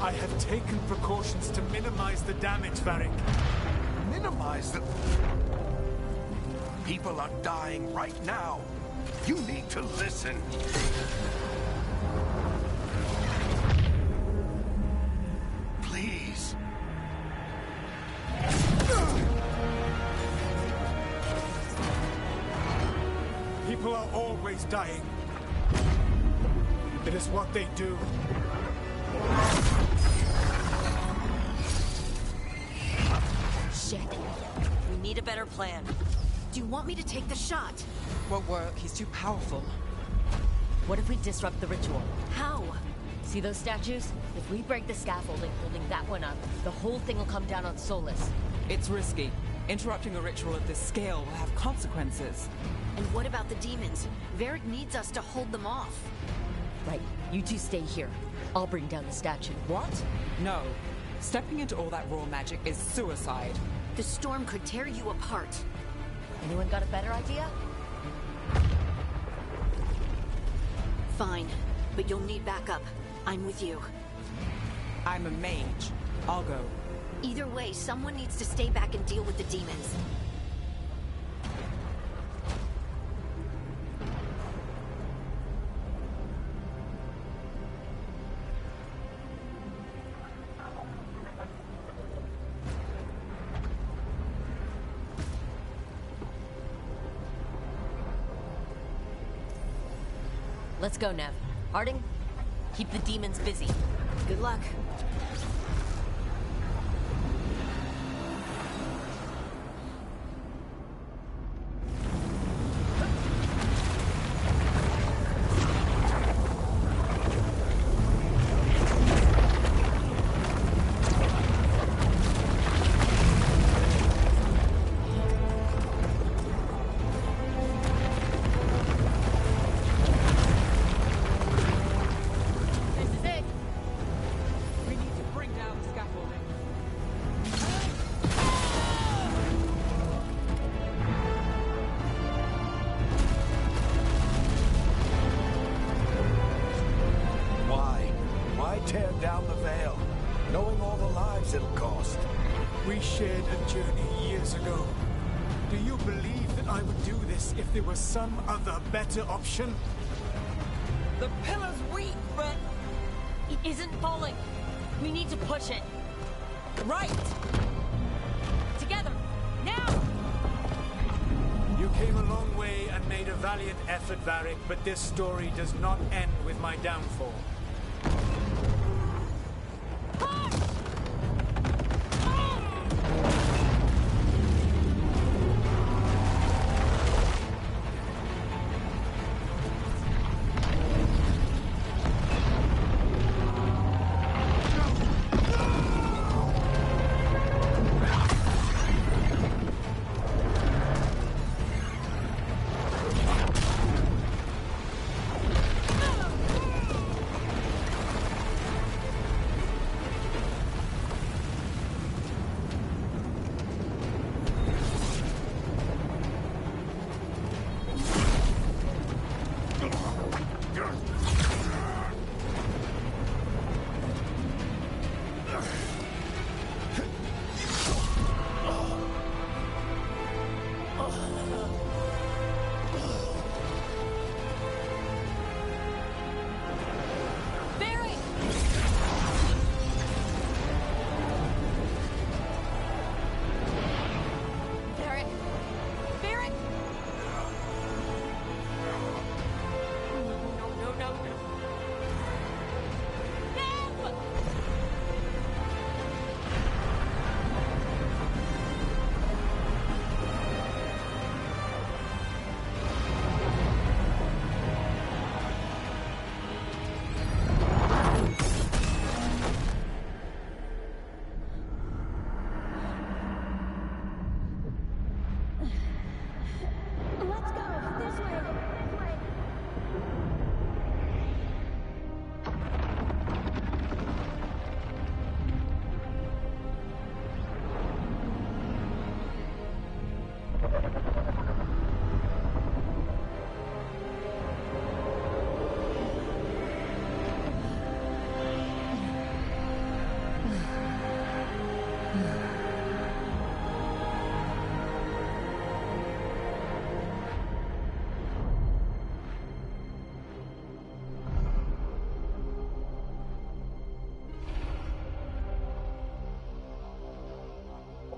I have taken precautions to minimize the damage, Varric. Minimize the... People are dying right now. You need to listen. Please. People are always dying. It is what they do. Shit. We need a better plan. Do you want me to take the shot? Won't work. He's too powerful. What if we disrupt the ritual? How? See those statues? If we break the scaffolding holding that one up, the whole thing will come down on Solus. It's risky. Interrupting a ritual of this scale will have consequences. And what about the demons? Varric needs us to hold them off. Right. You two stay here. I'll bring down the statue. What? No. Stepping into all that raw magic is suicide. The storm could tear you apart. Anyone got a better idea? Fine, but you'll need backup. I'm with you. I'm a mage. I'll go. Either way, someone needs to stay back and deal with the demons. Let's go, Nev. Harding, keep the demons busy. Good luck. Tear down the veil, knowing all the lives it'll cost. We shared a journey years ago. Do you believe that I would do this if there was some other better option? The pillar's weak, but... It isn't falling. We need to push it. Right! Together! Now! You came a long way and made a valiant effort, Varric, but this story does not end with my downfall.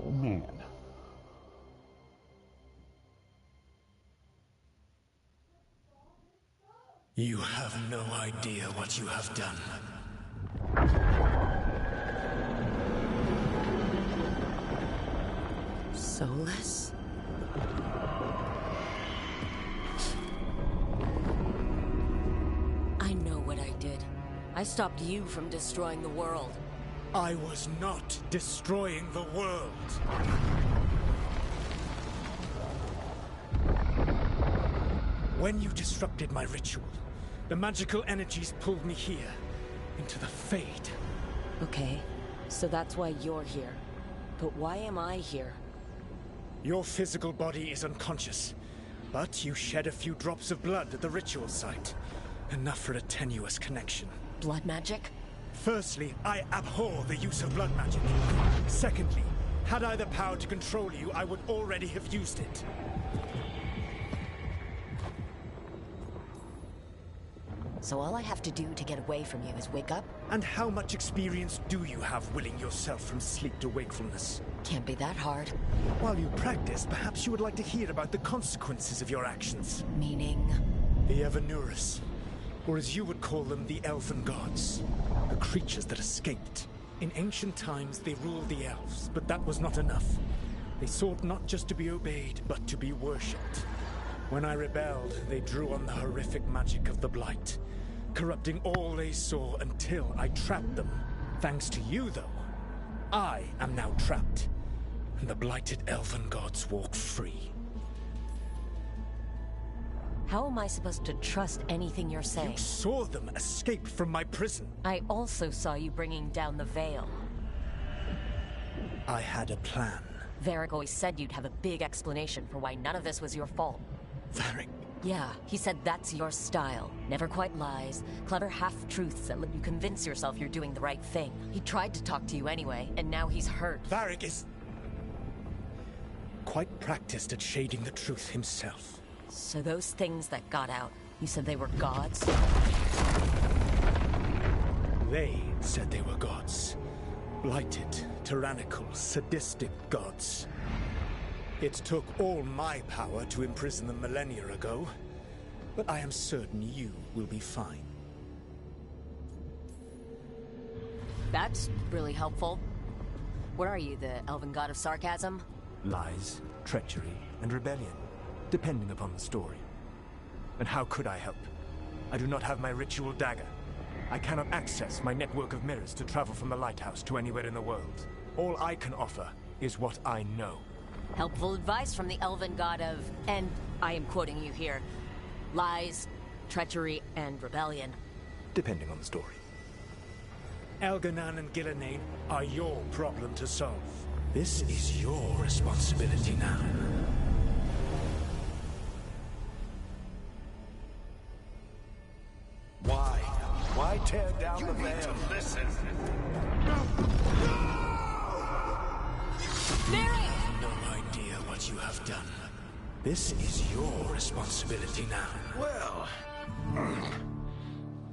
Oh man. You have no idea what you have done. Soulless? I know what I did. I stopped you from destroying the world. I was not destroying the world. When you disrupted my ritual, the magical energies pulled me here, into the Fade. Okay, so that's why you're here. But why am I here? Your physical body is unconscious, but you shed a few drops of blood at the ritual site. Enough for a tenuous connection. Blood magic? Firstly, I abhor the use of blood magic. Secondly, had I the power to control you, I would already have used it. So all I have to do to get away from you is wake up? And how much experience do you have willing yourself from sleep to wakefulness? Can't be that hard. While you practice, perhaps you would like to hear about the consequences of your actions. Meaning? The Evanurus. or as you would call them, the elven gods. The creatures that escaped. In ancient times, they ruled the elves, but that was not enough. They sought not just to be obeyed, but to be worshipped. When I rebelled, they drew on the horrific magic of the Blight, corrupting all they saw until I trapped them. Thanks to you, though, I am now trapped, and the blighted elven gods walk free. How am I supposed to trust anything you're saying? You saw them escape from my prison. I also saw you bringing down the veil. I had a plan. Varric always said you'd have a big explanation for why none of this was your fault. Varric? Yeah, he said that's your style. Never quite lies, clever half-truths that let you convince yourself you're doing the right thing. He tried to talk to you anyway, and now he's hurt. Varric is quite practiced at shading the truth himself. So those things that got out, you said they were gods? They said they were gods. Blighted, tyrannical, sadistic gods. It took all my power to imprison them millennia ago, but I am certain you will be fine. That's really helpful. What are you, the elven god of sarcasm? Lies, treachery, and rebellion, depending upon the story. And how could I help? I do not have my ritual dagger. I cannot access my network of mirrors to travel from the lighthouse to anywhere in the world. All I can offer is what I know. Helpful advice from the elven god of, and I am quoting you here, lies, treachery, and rebellion. Depending on the story. Elganan and Gillenane are your problem to solve. This is your responsibility now. Why? Why tear down the veil? Listen. No idea what you have done. This is your responsibility now. Well,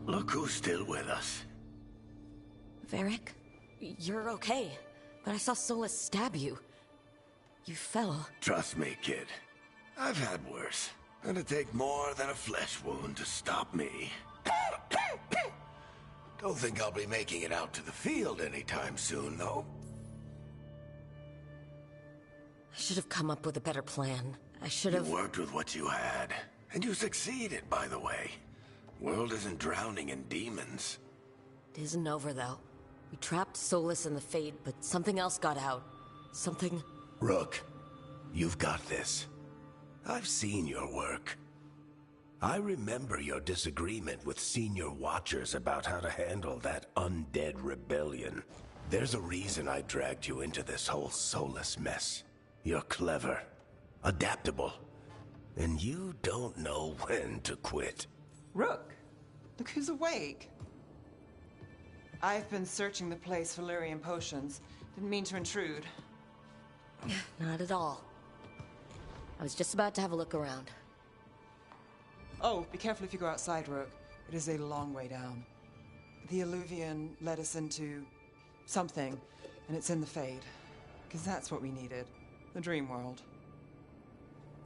look who's still with us. Varric, you're okay, but I saw Solus stab you. You fell. Trust me, kid. I've had worse. It'd take more than a flesh wound to stop me. Don't think I'll be making it out to the field anytime soon, though. I should have come up with a better plan. I should have... You worked with what you had. And you succeeded, by the way. World isn't drowning in demons. It isn't over, though. We trapped Solus in the Fade, but something else got out. Something... Rook, you've got this. I've seen your work. I remember your disagreement with senior watchers about how to handle that undead rebellion. There's a reason I dragged you into this whole Solus mess. You're clever, adaptable, and you don't know when to quit. Rook, look who's awake. I've been searching the place for Lyrian potions. Didn't mean to intrude. Not at all. I was just about to have a look around. Oh, be careful if you go outside, Rook. It is a long way down. The Illuvian led us into something, and it's in the Fade. Because that's what we needed. The dream world.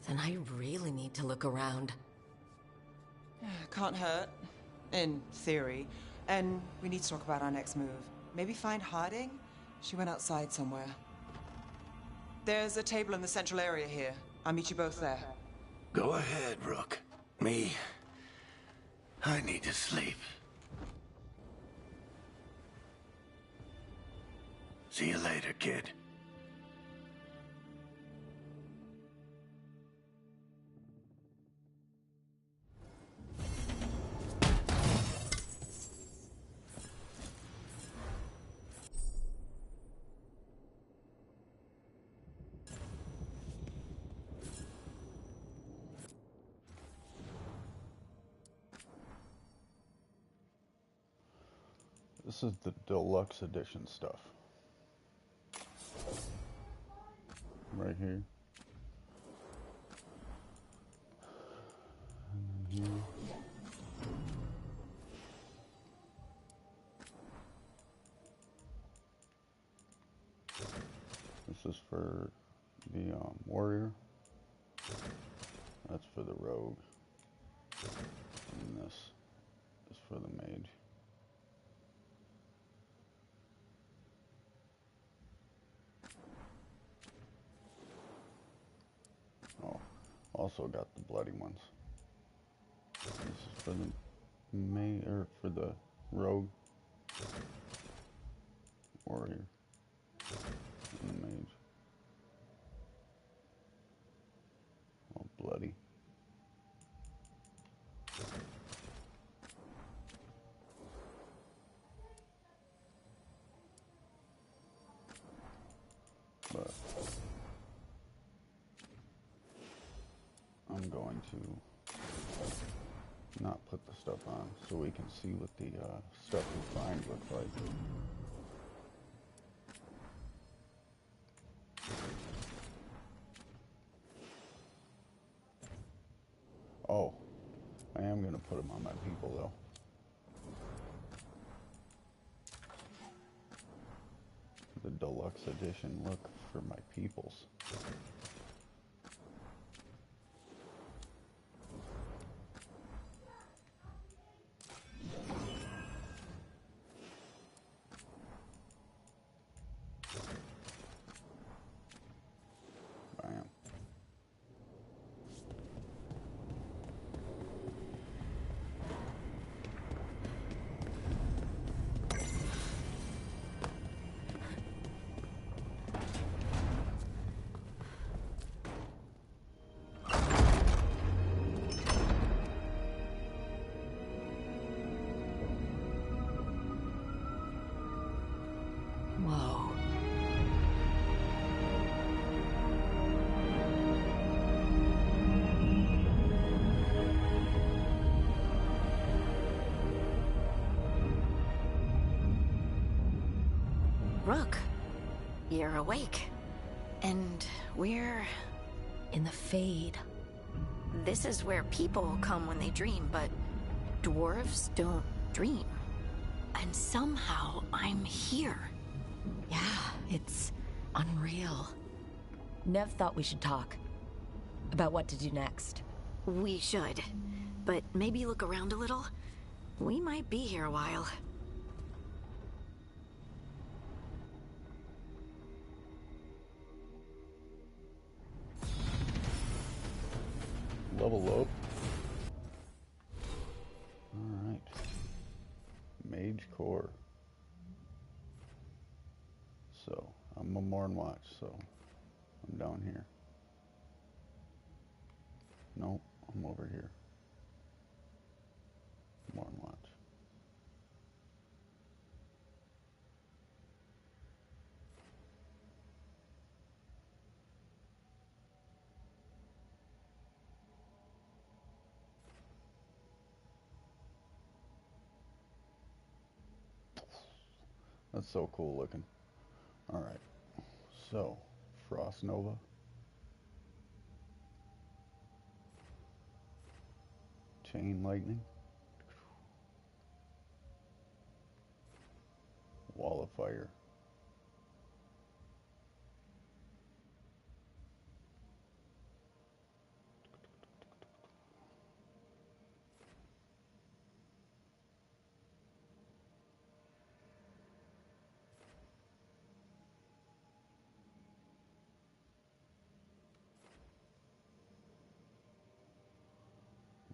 Then I really need to look around. Can't hurt. In theory. And we need to talk about our next move. Maybe find Harding? She went outside somewhere. There's a table in the central area here. I'll meet you both there. Go ahead, Rook. I need to sleep. See you later, kid. This is the Deluxe edition stuff. Right here. And then here. This is for the warrior. That's for the rogue. And this. for the mage. Oh, also got the bloody ones. This is for the for the rogue, warrior, and the mage. All bloody. But I'm going to not put the stuff on so we can see what the stuff we find looks like. Oh, I am going to put them on my people though. The deluxe edition look for my peoples. Bam. Whoa. Rook, you're awake. And we're in the Fade. This is where people come when they dream, but dwarves don't dream. And somehow I'm here. Yeah, it's unreal. Nev thought we should talk about what to do next. We should. But maybe look around a little. We might be here a while. Level up. Alright. Mage core. So, I'm a Morn Watch, so I'm down here. Nope, I'm over here. Morn Watch. That's so cool looking. Alright, so Frost Nova. Chain Lightning. Wall of Fire.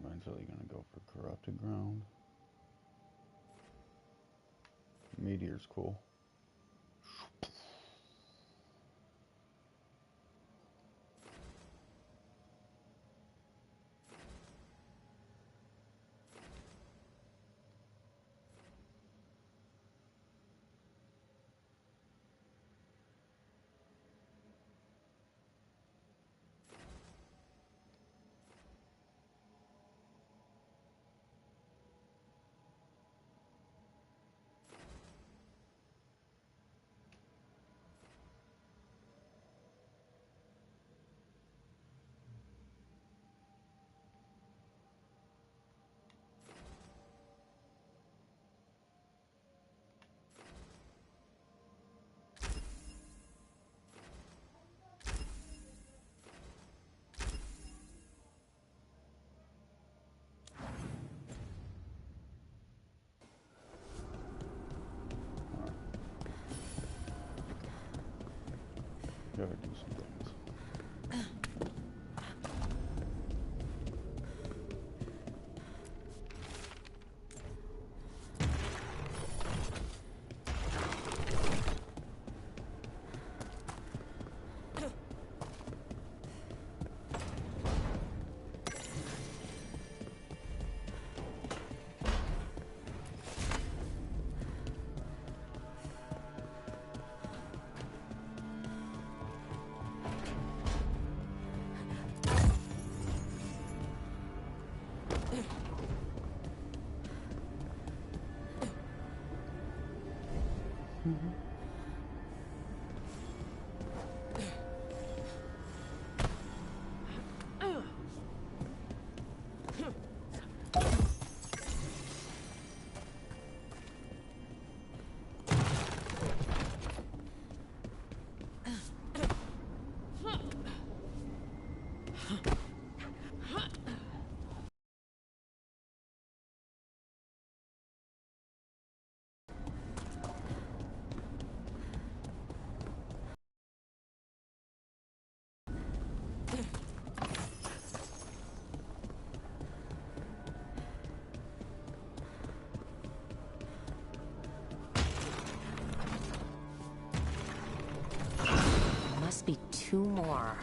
Eventually gonna go for Corrupted Ground. Meteor's cool. Gotta do some things. Must be 2 more.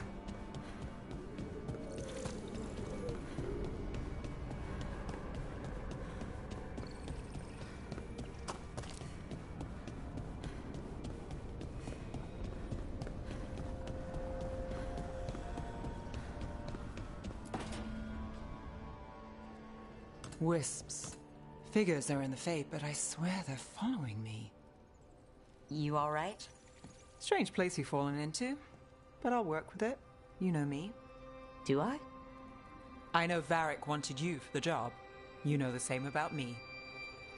Wisps. Figures are in the Fate, but I swear they're following me. You all right? Strange place you've fallen into, but I'll work with it. You know me. Do I? I know Varric wanted you for the job. You know the same about me.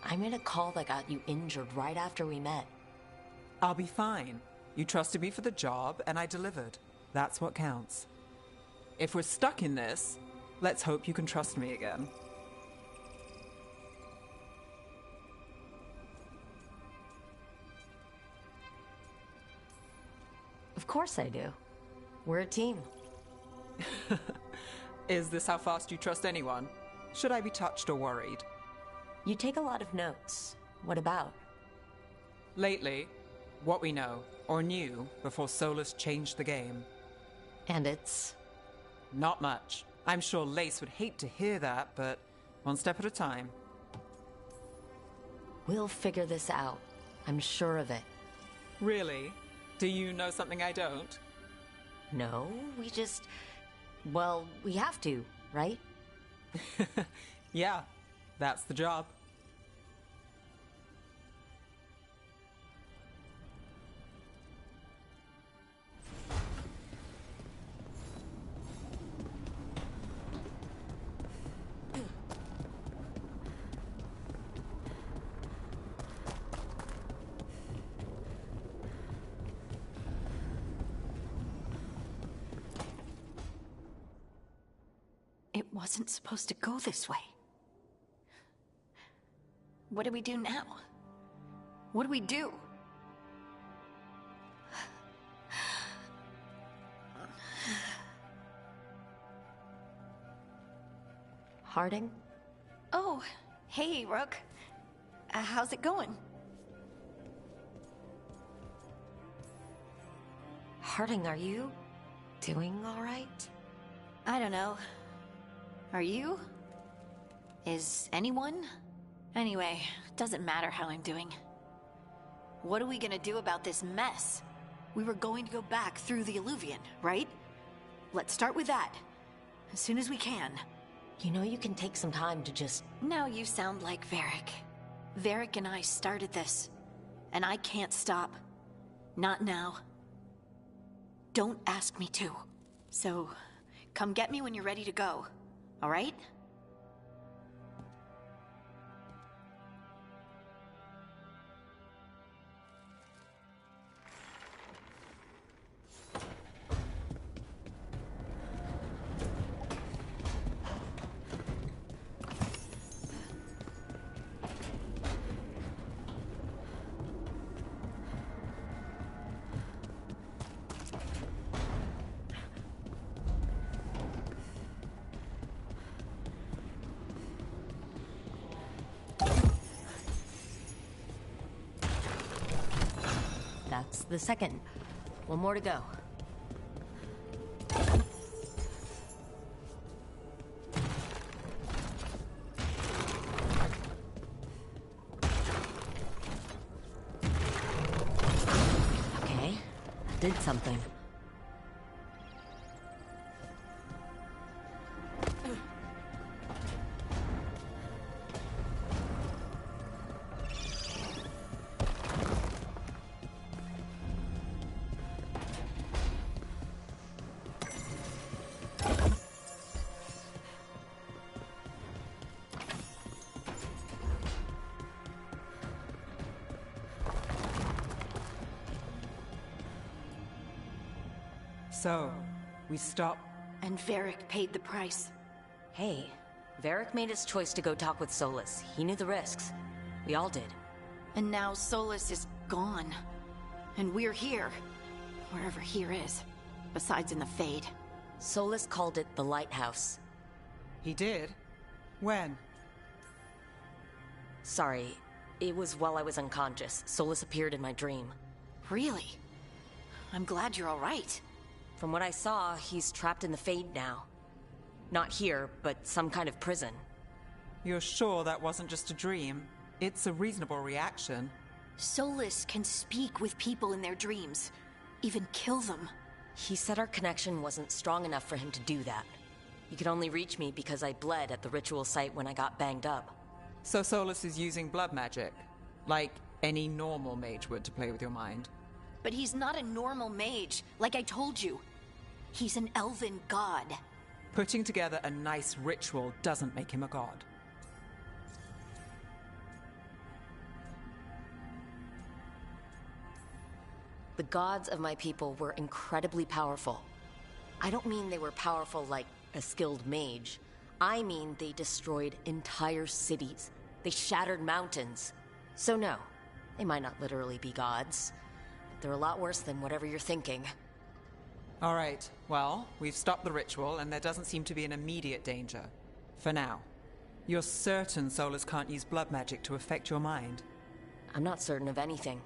I'm in a call that got you injured right after we met. I'll be fine. You trusted me for the job, and I delivered. That's what counts. If we're stuck in this, let's hope you can trust me again. Of course I do. We're a team. Is this how fast you trust anyone? Should I be touched or worried? You take a lot of notes. What about? Lately, what we know, or knew, before Solus changed the game. And it's? Not much. I'm sure Lace would hate to hear that, but one step at a time. We'll figure this out. I'm sure of it. Really? Do you know something I don't? No, we just... Well, we have to, right? Yeah, that's the job. It wasn't supposed to go this way. What do we do now? What do we do? Harding? Oh, hey, Rook. How's it going? Harding, are you doing all right? I don't know. Are you? Is anyone? Anyway, doesn't matter how I'm doing. What are we gonna do about this mess? We were going to go back through the Illuvian, right? Let's start with that. As soon as we can. You know you can take some time to just... Now you sound like Varric. Varric and I started this. And I can't stop. Not now. Don't ask me to. So, come get me when you're ready to go. All right? That's the second. One more to go. Okay, did something. So, we stop. And Varric paid the price. Hey, Varric made his choice to go talk with Solus. He knew the risks. We all did. And now Solus is gone. And we're here. Wherever here is. Besides in the Fade. Solus called it the Lighthouse. He did? When? Sorry, it was while I was unconscious. Solus appeared in my dream. Really? I'm glad you're all right. From what I saw, he's trapped in the Fade now. Not here, but some kind of prison. You're sure that wasn't just a dream? It's a reasonable reaction. Solus can speak with people in their dreams. Even kill them. He said our connection wasn't strong enough for him to do that. He could only reach me because I bled at the ritual site when I got banged up. So Solus is using blood magic? Like any normal mage would to play with your mind? But he's not a normal mage, like I told you. He's an elven god. Putting together a nice ritual doesn't make him a god. The gods of my people were incredibly powerful. I don't mean they were powerful like a skilled mage. I mean they destroyed entire cities. They shattered mountains. So no, they might not literally be gods. But they're a lot worse than whatever you're thinking. All right, well, we've stopped the ritual and there doesn't seem to be an immediate danger. For now. You're certain Solus can't use blood magic to affect your mind? I'm not certain of anything.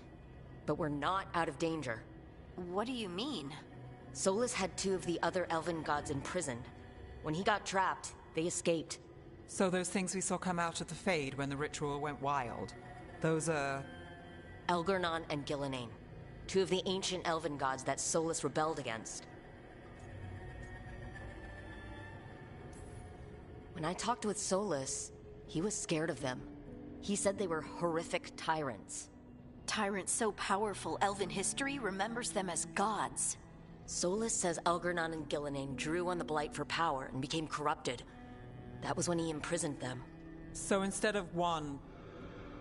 But we're not out of danger. What do you mean? Solus had two of the other elven gods imprisoned. When he got trapped, they escaped. So those things we saw come out of the Fade when the ritual went wild, those are... Elgurnon and Gillenane. Two of the ancient elven gods that Solus rebelled against. When I talked with Solus, he was scared of them. He said they were horrific tyrants. Tyrants so powerful, elven history remembers them as gods. Solus says Elgurnon and Gillenane drew on the Blight for power and became corrupted. That was when he imprisoned them. So instead of one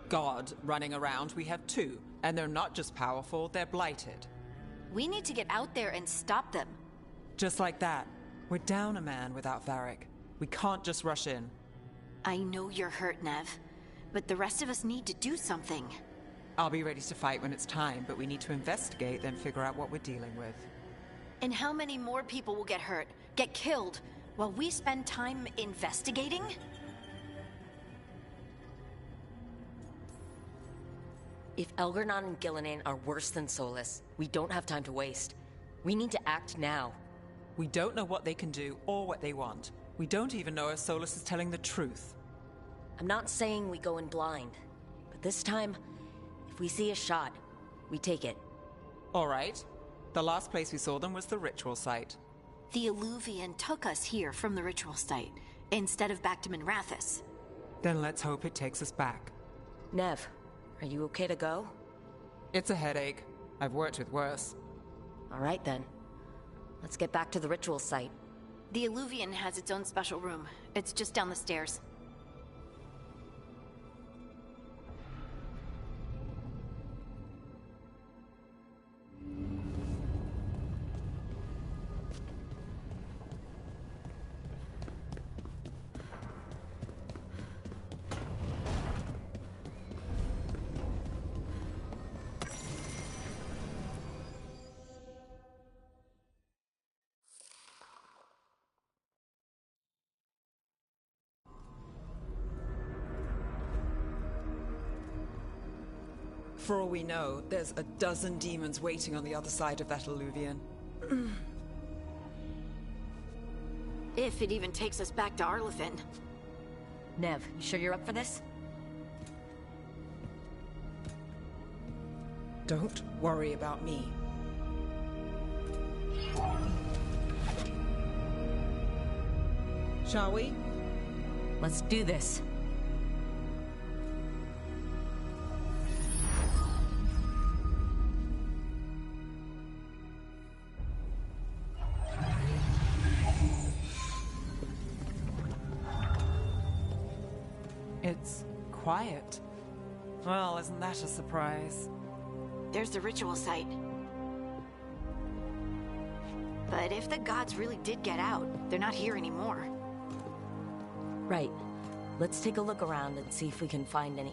god running around, we have two. And they're not just powerful, they're blighted. We need to get out there and stop them. Just like that. We're down a man without Varric. We can't just rush in. I know you're hurt, Nev. But the rest of us need to do something. I'll be ready to fight when it's time, but we need to investigate, then figure out what we're dealing with. And how many more people will get hurt, get killed, while we spend time investigating? If Elgurnon and Gillenane are worse than Solus, we don't have time to waste. We need to act now. We don't know what they can do or what they want. We don't even know if Solus is telling the truth. I'm not saying we go in blind, but this time, if we see a shot, we take it. All right. The last place we saw them was the ritual site. The Illuvian took us here from the ritual site, instead of back to Minrathous. Then let's hope it takes us back. Nev, are you okay to go? It's a headache. I've worked with worse. All right then. Let's get back to the ritual site. The Illuvian has its own special room. It's just down the stairs. For all we know, there's a dozen demons waiting on the other side of that alluvion. If it even takes us back to Arlethan. Nev, you sure you're up for this? Don't worry about me. Shall we? Let's do this. It's quiet. Well, isn't that a surprise? There's the ritual site. But if the gods really did get out, they're not here anymore. Right. Let's take a look around and see if we can find any...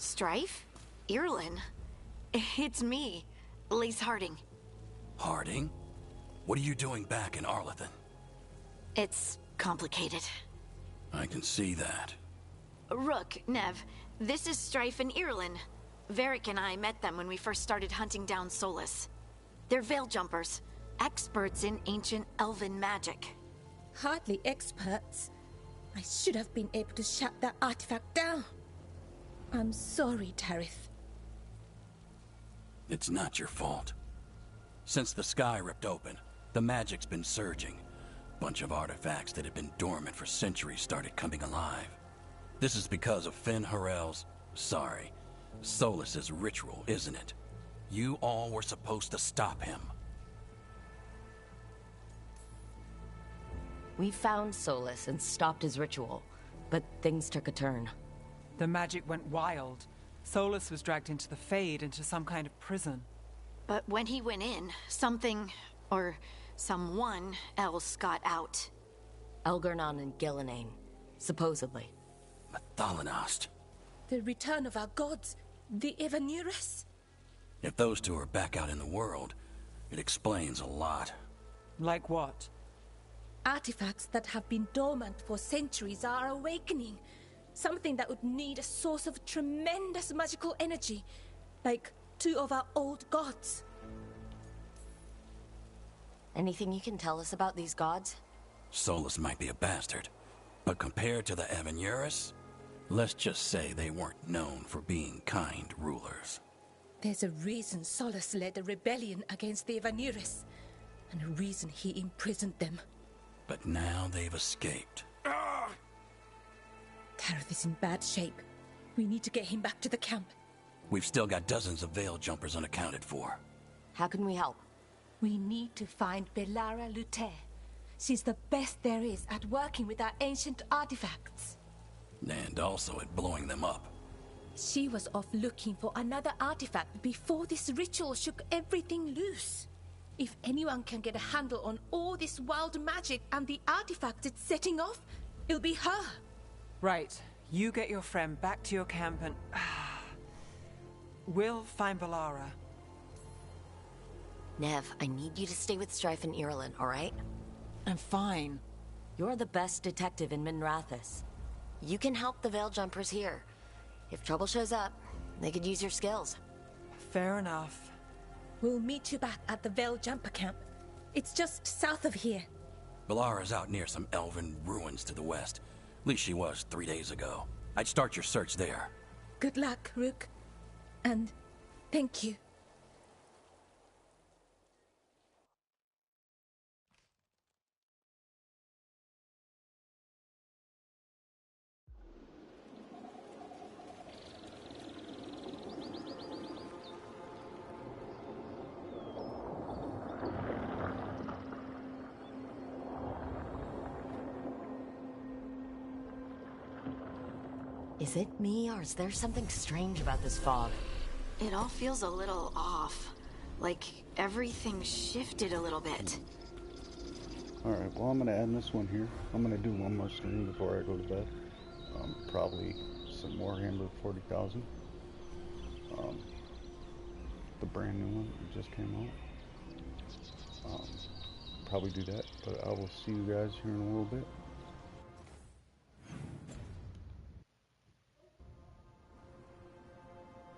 Strife? Irlin? It's me, Lace Harding. Harding? What are you doing back in Arlethan? It's complicated. I can see that. Rook, Nev, this is Strife and Irlin. Varric and I met them when we first started hunting down Solus. They're veil jumpers, experts in ancient elven magic. Hardly experts. I should have been able to shut that artifact down. I'm sorry, Tarith. It's not your fault. Since the sky ripped open, the magic's been surging. Bunch of artifacts that had been dormant for centuries started coming alive. This is because of Finn Harel's... Solus's ritual, isn't it? You all were supposed to stop him. We found Solus and stopped his ritual, but things took a turn. The magic went wild. Solus was dragged into the Fade, into some kind of prison. But when he went in, something, or someone else got out. Elgar'nan and Gillenane, supposedly. Thalanost. The return of our gods, the Evanuris. If those two are back out in the world, it explains a lot. Like what? Artifacts that have been dormant for centuries are awakening. Something that would need a source of tremendous magical energy, like two of our old gods. Anything you can tell us about these gods? Solus might be a bastard, but compared to the Evanuris, let's just say they weren't known for being kind rulers. There's a reason Solus led a rebellion against the Evanuris, and a reason he imprisoned them. But now they've escaped. Tarith is in bad shape. We need to get him back to the camp. We've still got dozens of veil jumpers unaccounted for. How can we help? We need to find Belara Lute. She's the best there is at working with our ancient artifacts. And also at blowing them up. She was off looking for another artifact before this ritual shook everything loose. If anyone can get a handle on all this wild magic and the artifacts it's setting off, it'll be her. Right. You get your friend back to your camp and... we'll find Belara. Nev, I need you to stay with Strife and Irlin, alright? I'm fine. You're the best detective in Minrathous. You can help the Veil Jumpers here. If trouble shows up, they could use your skills. Fair enough. We'll meet you back at the Veil Jumper camp. It's just south of here. Belara's out near some elven ruins to the west. At least she was 3 days ago. I'd start your search there. Good luck, Rook. And thank you. Is it me, or is there something strange about this fog? It all feels a little off. Like everything shifted a little bit. Alright, well, I'm going to end this one here. I'm going to do one more stream before I go to bed. Probably some Warhammer 40,000. The brand new one that just came out. Probably do that, but I will see you guys here in a little bit.